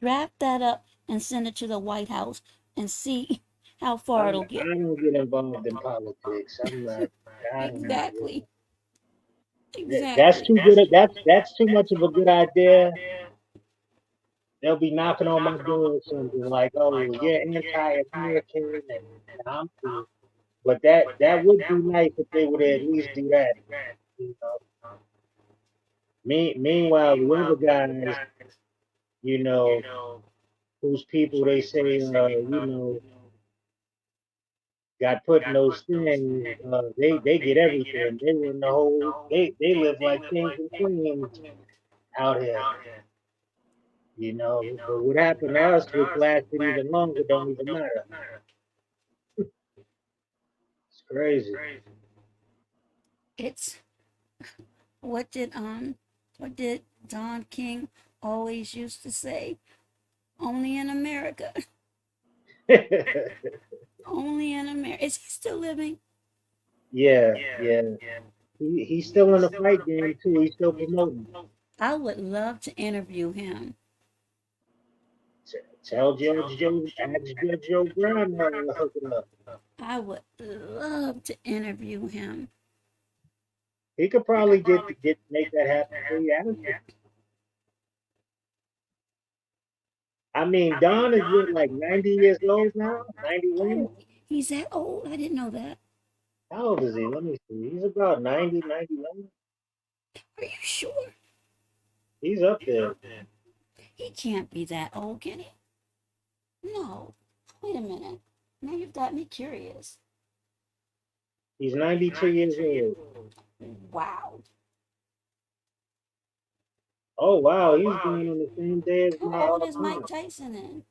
draft that up and send it to the White House and see how I, far it'll get. I don't get involved in politics. I'm not. I don't. Exactly. That's Exactly. too good. That's too much of a good idea. They'll be knocking on my door or something like, "Oh, you're anti-American," and I'm cool. But that would be nice if they would at least do that. You know. Meanwhile, the other guys, you know, whose people they say, got put in those things, they get everything. They run the whole. They live like kings and queens out here. You know, but what happened to us, which lasted even longer, don't even matter. It's crazy. It's what did what did Don King always used to say? Only in America. Only in America. Is he still living? Yeah, yeah. He's still in the fight game too. He's still promoting. I would love to interview him. Tell Judge Joe, ask Judge Joe Brown to hook it up. I would love to interview him. He could probably get make that happen for you. Ask him. I mean, Don is what, like 90 years old now? 91? Oh, he's that old? I didn't know that. How old is he? Let me see. He's about 90, 91. Are you sure? He's up there. He can't be that old, can he? No. Wait a minute. Now you've got me curious. He's 92 years old. Wow. Oh, wow. He's born on the same day as my How old is Mike pop. Tyson then?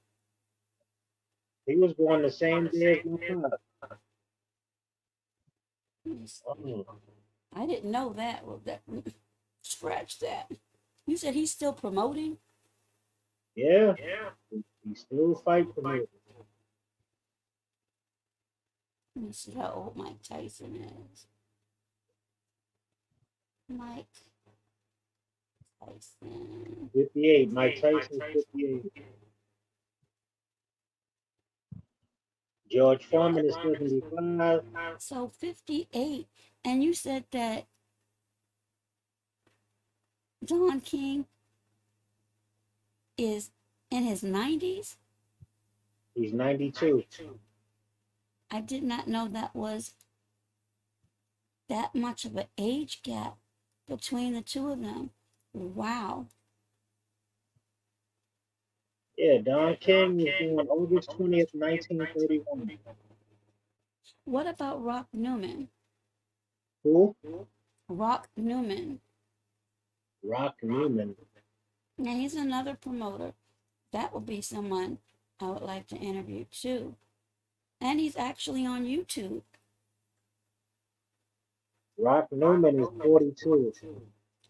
He was born the same day as my pop. Oh, I didn't know that. Well, that scratch that. You said he's still promoting? yeah. He still fight promoting. Let me see how old Mike Tyson is. Mike Tyson. 58. Mike Tyson's 58. George Foreman is 75. So 58. And you said that Don King is in his 90s? He's 92. I did not know that was that much of an age gap between the two of them. Wow. Yeah, Don King was born August 20th, 1931. What about Rock Newman? Who? Rock Newman. Rock Newman. Now he's another promoter. That would be someone I would like to interview too. And he's actually on YouTube. Rock Newman is 42.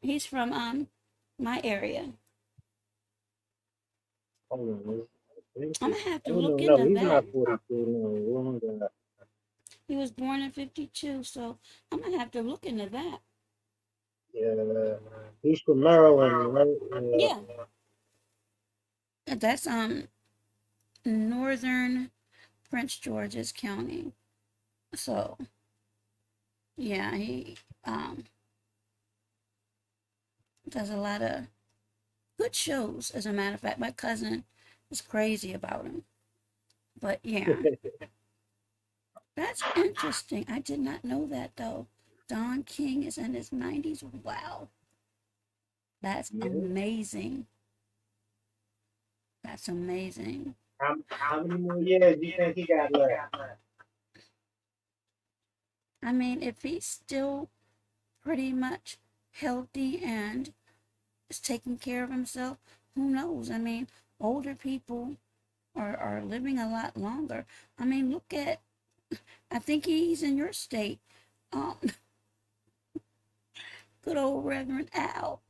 He's from my area. Hold on. I'm gonna have to Oh, look no, into he's that. not 42. No, wrong guy. He was born in 52, so I'm gonna have to look into that. Yeah, he's from Maryland, right? Yeah, that's northern Prince George's County. So yeah, he does a lot of good shows. As a matter of fact, my cousin is crazy about him. But yeah, that's interesting. I did not know that though. Don King is in his 90s. Wow, that's Yeah. amazing. That's amazing. How many more years do you think he got left? I mean, if he's still pretty much healthy and is taking care of himself, who knows? I mean, older people are living a lot longer. I mean, look at, I think he's in your state. Um, good old Reverend Al.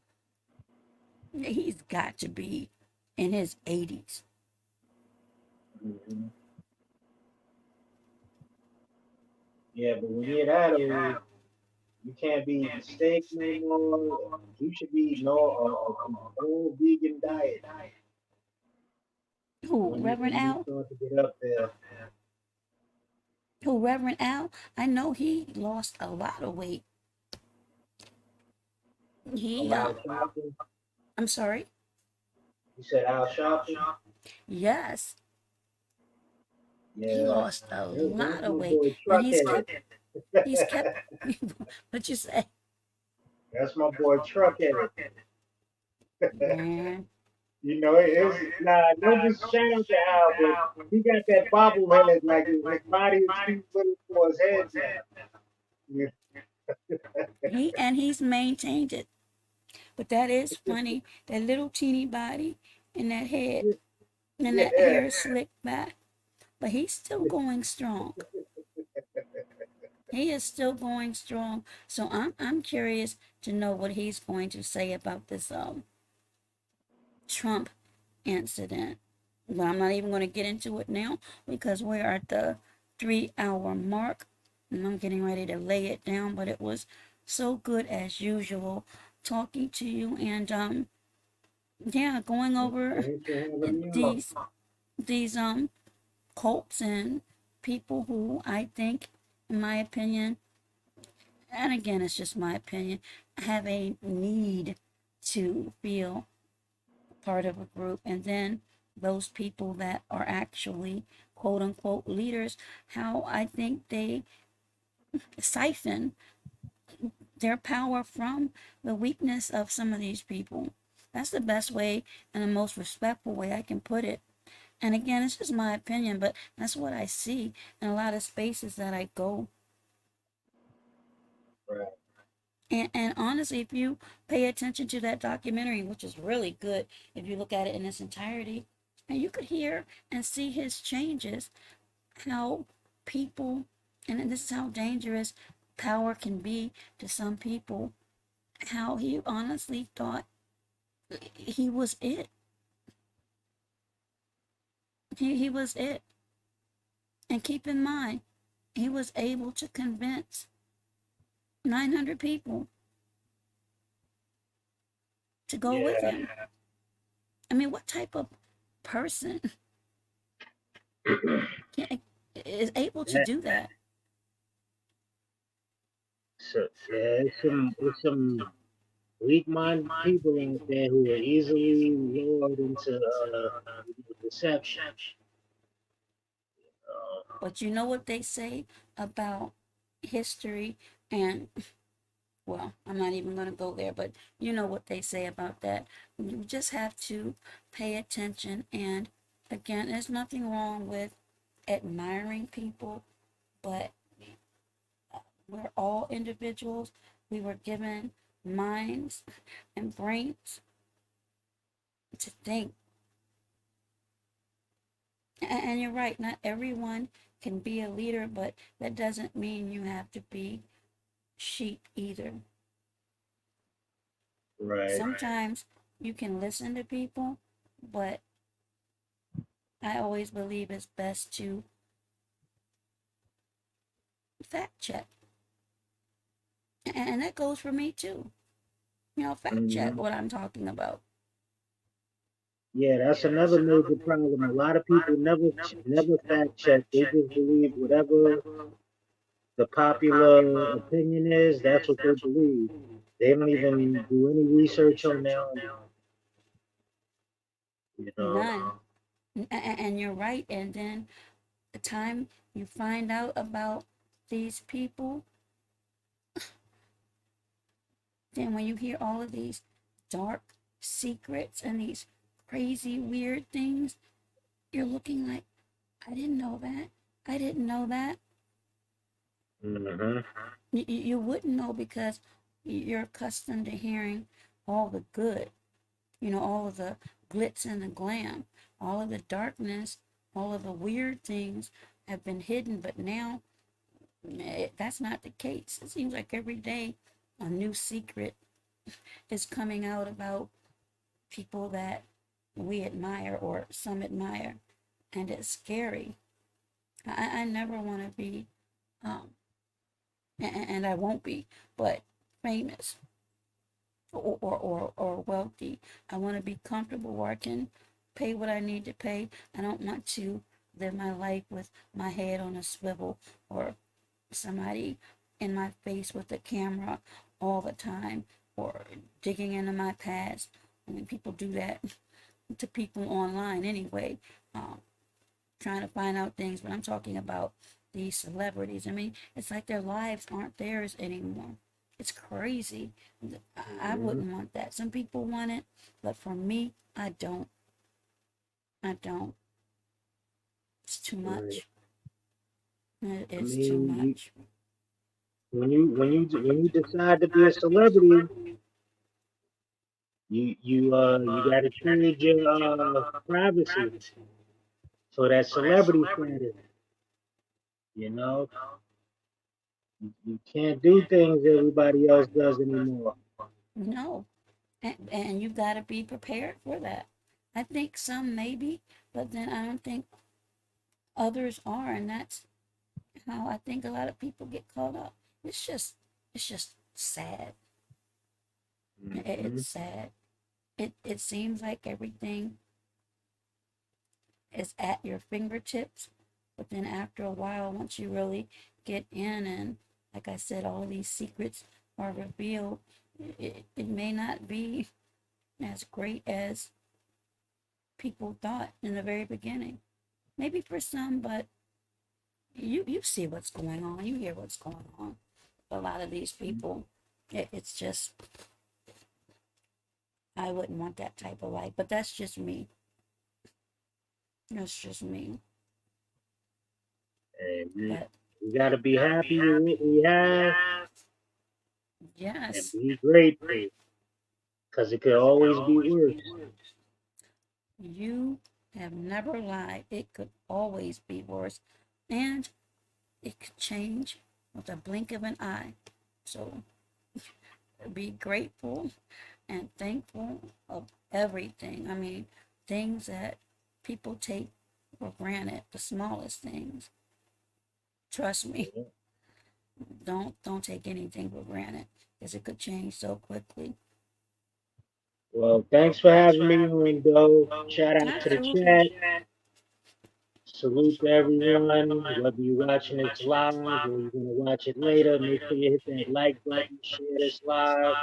He's got to be in his 80s. Mm-hmm. Yeah, but when you're that old, you can't be eating steak no more. You should be eating a whole vegan diet Who, Reverend when you Al? start to get up there. Who, Reverend Al? I know he lost a lot of weight. He, Al Sharpton. I'm sorry. You said Al Sharpton? Yes. He Yeah, lost a that's lot of my weight, boy and Truckhead. he's kept. What you say, That's my boy Truckhead. man? It's nah. Don't just shout out to Al, but he got that bobblehead. Like his body is too little for his head now. Yeah, He's maintained it, but that is funny. That little teeny body and that head and that yeah, hair slicked back, but he's still going strong. He is still going strong. So I'm curious to know what he's going to say about this Trump incident. But I'm not even going to get into it now because we're at the 3 hour mark and I'm getting ready to lay it down. But it was so good as usual talking to you and yeah, going over thanks for having me on. these these cults and people who I think, in my opinion, and again, it's just my opinion, have a need to feel part of a group. And then those people that are actually quote unquote leaders, how I think they siphon their power from the weakness of some of these people. That's the best way and the most respectful way I can put it. And again, it's just my opinion, but that's what I see in a lot of spaces that I go. Right, And honestly, if you pay attention to that documentary, which is really good, if you look at it in its entirety, and you could hear and see his changes, how people, and this is how dangerous power can be to some people, how he honestly thought he was it. He was it. And keep in mind, he was able to convince 900 people to go with yeah. him. I mean, what type of person can, is able to That, do that? so yeah, it's some weak-minded people out there who are easily lured into deception. But you know what they say about history and, well, I'm not even going to go there, but you know what they say about that. You just have to pay attention. And again, there's nothing wrong with admiring people, but we're all individuals. We were given minds and brains to think. And you're right, not everyone can be a leader, but that doesn't mean you have to be sheep either. Right. Sometimes you can listen to people, but I always believe it's best to fact check. And that goes for me too. Fact check Hmm. what I'm talking about. Yeah, that's another major problem. A lot of people never fact check. They just believe whatever the popular opinion is. That's what they believe. They don't even do any research on their own. You know. None. And you're right. And then the time you find out about these people, then when you hear all of these dark secrets and these crazy, weird things, you're looking like, I didn't know that. I didn't know that. Hmm. You wouldn't know because you're accustomed to hearing all the good, all of the glitz and the glam, all of the darkness, all of the weird things have been hidden, but now that's not the case. It seems like every day a new secret is coming out about people that we admire or some admire, and it's scary. I never want to be, um, and I won't be, but famous or wealthy. I want to be comfortable where I can pay what I need to pay. I don't want to live my life with my head on a swivel or somebody in my face with a camera all the time or digging into my past. I mean, people do that to people online anyway. Um, trying to find out things, but I'm talking about these celebrities. I mean, it's like their lives aren't theirs anymore. It's crazy. I Mhm. wouldn't want that. Some people want it, but for me, I don't. I don't. It's too Right. much. I It's too mean, much. when you decide to be a celebrity, you got to trade your privacy for that celebrity status. You know, you can't do things everybody else does anymore. No. And you've got to be prepared for that. I think some maybe, but then I don't think others are. And that's how I think a lot of people get caught up. It's just, it's just sad. Hmm. It's sad. It seems like everything is at your fingertips, but then after a while, once you really get in, and like I said, all of these secrets are revealed, it may not be as great as people thought in the very beginning. Maybe for some, but you see what's going on, you hear what's going on. A lot of these people, it's just, I wouldn't want that type of life, but that's just me. That's just me. And But we got to be happy with what we have and yes, be grateful because it could always be worse. you have never lied. It could always be worse, and it could change with a blink of an eye. So be grateful and thankful of everything. I mean, things that people take for granted, the smallest things. Trust me, don't take anything for granted because it could change so quickly. Well, thanks for having me on, though. Shout out to the Absolutely. chat. Salute to everyone, whether you're watching this live or you're going to watch it later. Make sure you hit that like button, share this live.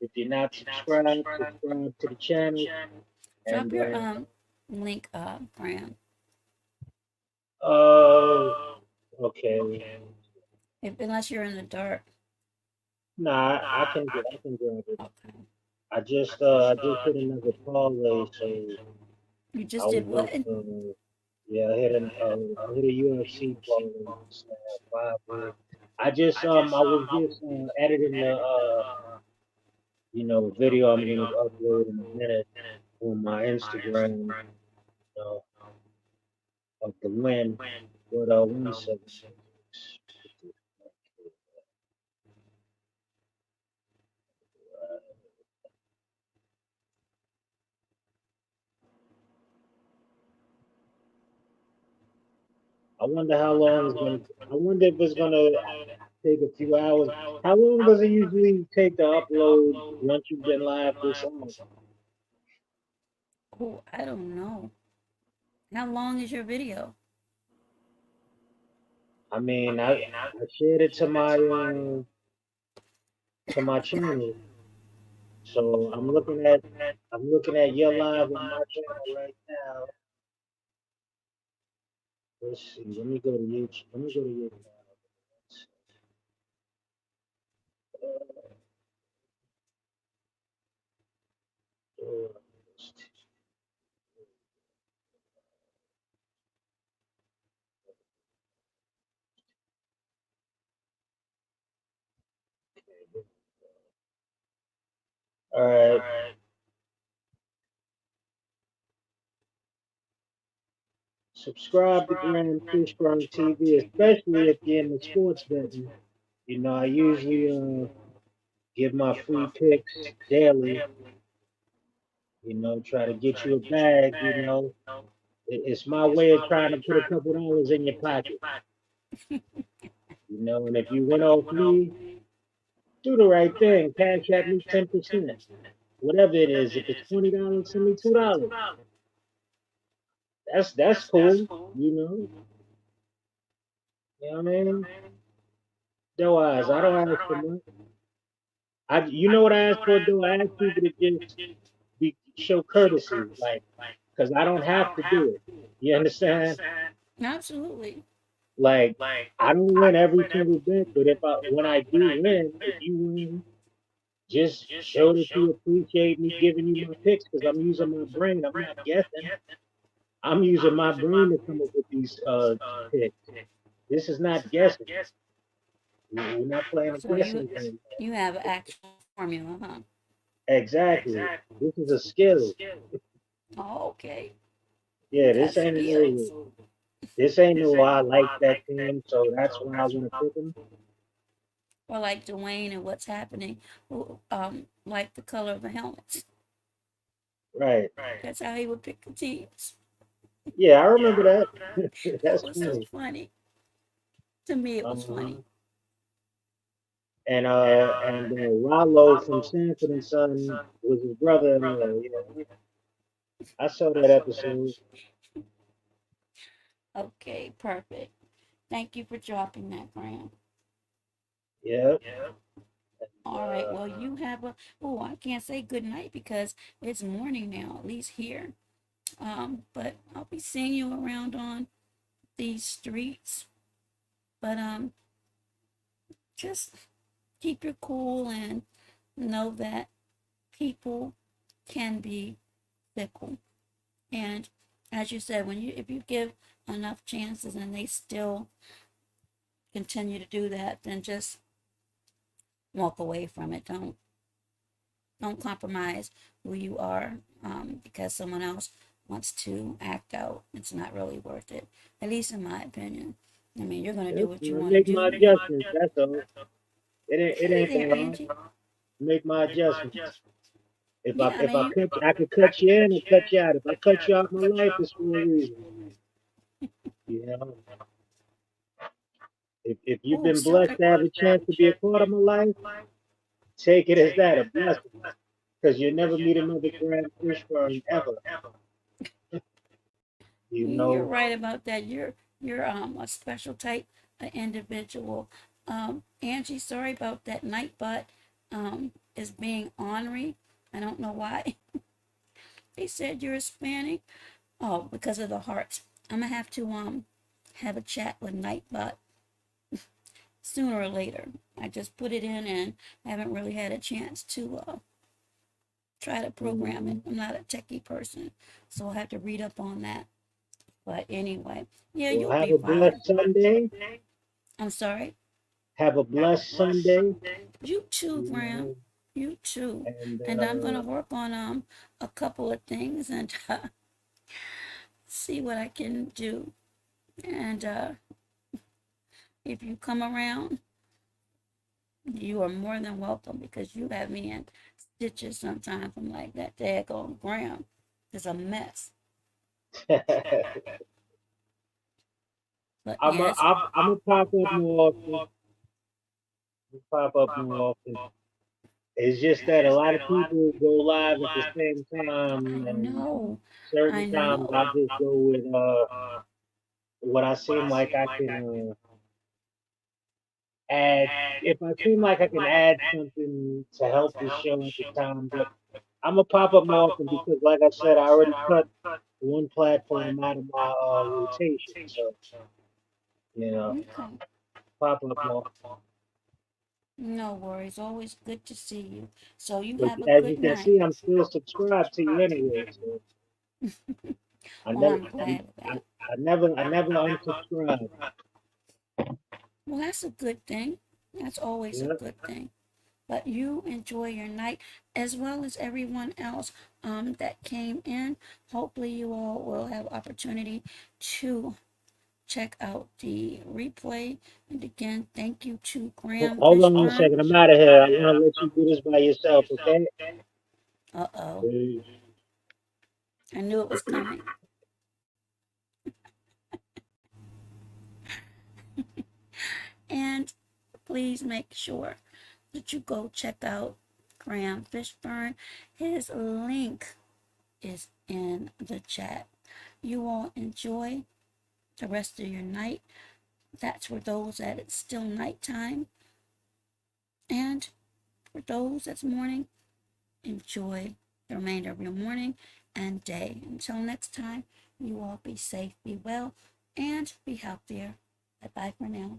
If you're not subscribed, subscribe to the channel. Drop And, your link Fran. okay. If unless you're in the dark. Nah, I can grab it. Okay. I just hit another parlay, so You I just was did what? just, yeah, I hit a UFC parlay, just, 5 big. I was just editing the, video I'm gonna upload in a minute on my Instagram, uh, of the win. But 1 second. I wonder how long it's gonna. I wonder if it's gonna take a few hours. How long does it usually take to upload once you've been live this long? Oh, I don't know. How long is your video? I mean, I shared it to my channel, so I'm looking at your live on my channel right now. Let's see. Let me go to YouTube. Let me go to YouTube. All right. Subscribe to Grand Fishburne TV, especially if you're into sports betting. I usually give my free picks daily. Try to get you a bag. It's my way of trying to put a couple dollars in your pocket. And if you win off me, do the right thing. Cash at me 10%, whatever it is. If it's $20, send me $2. That's cool. You know, you know what I mean? Though I don't ask for much. You know what I asked for? Though I asked people to just show courtesy, like, because I don't have to do it. You understand? Absolutely. Like I don't win every single bet, but if I when I do win, if you win, just show that you appreciate me giving you my picks because I'm using my brain. I'm not guessing. I'm using my brain to come up with these picks. This is not guessing. We're not playing a So guessing game. you have an actual formula, huh? Exactly. This is a skill. Oh, okay. You Yeah, got skills. this ain't no I like that team, so that's why I want to pick them. Or like Dwayne and what's happening, like the color of the helmets. Right. That's how he would pick the teams. Yeah, I remember that. That That's was so funny. funny. To me, it was Uh-huh. funny. And Rollo from Sanford and Son was his brother-in-law. Yeah, I saw that episode. Okay, perfect. Thank you for dropping that, Graham. Yep. All right. Well, you have a. Oh, I can't say good night because it's morning now, at least here. But I'll be seeing you around on these streets. But just keep your cool and know that people can be fickle. And as you said, when you if you give enough chances and they still continue to do that, then just walk away from it. Don't compromise who you are because someone else wants to act out. It's not really worth it, at least in my opinion. I mean, you're gonna do Yep. what you I want to make my do. adjustments. That's all. It Hey ain't there, that hard. Angie. Make my adjustments. Yeah, I If I mean, cut I could cut you in or cut you out. If I cut you out my life, it's for a reason. You know, if you've oh, been blessed to have a chance to be a part of my life, take it as that a blessing. Because you never meet another Grand Fishburne ever. You you're know, right about that. You're a special type of individual. Angie, sorry about that. Nightbot is being ornery. I don't know why. They said you're Hispanic. Oh, because of the hearts. I'm gonna have to have a chat with Nightbot sooner or later. I just put it in and haven't really had a chance to try to program it. mhm. I'm not a techie person, so I'll have to read up on that. But anyway, yeah, Well, you'll have be a fine. blessed Sunday. I'm sorry. Have a blessed Sunday. You too, You Graham. know, You too. and And I'm gonna work on a couple of things and see what I can do. And if you come around, you are more than welcome because you have me in stitches sometimes. I'm like that daggone Graham is a mess. But yes, I'm gonna pop up more often. Pop up more often. It's just that a lot of people go live at the same I time, and know. certain I times I know. just go with what I seem like I can add. If I seem like I can add something to help the show at the time, but I'm gonna pop up more often because, like I said, I already cut one platform out of my rotation, so you know, Okay. pop up more. No worries. Always good to see you. So you But have a as you good can night. see, I'm still subscribed to you anyway, so I Well, never, I'm glad of that. I never unsubscribe. Well, that's a good thing. That's always a Yeah. good thing. But you enjoy your night as well as everyone else that came in. Hopefully, you all will have opportunity to check out the replay. And again, thank you to Graham Hold on a Fishburne. second. I'm out of here. I want to let you do this by yourself, okay? Uh oh, Peace. I knew it was coming. And please make sure that you go check out Graham Fishburne. His link is in the chat. You all enjoy the rest of your night. That's for those that it's still nighttime. And for those that's morning, enjoy the remainder of your morning and day. Until next time, you all be safe, be well, and be healthier. Bye bye for now.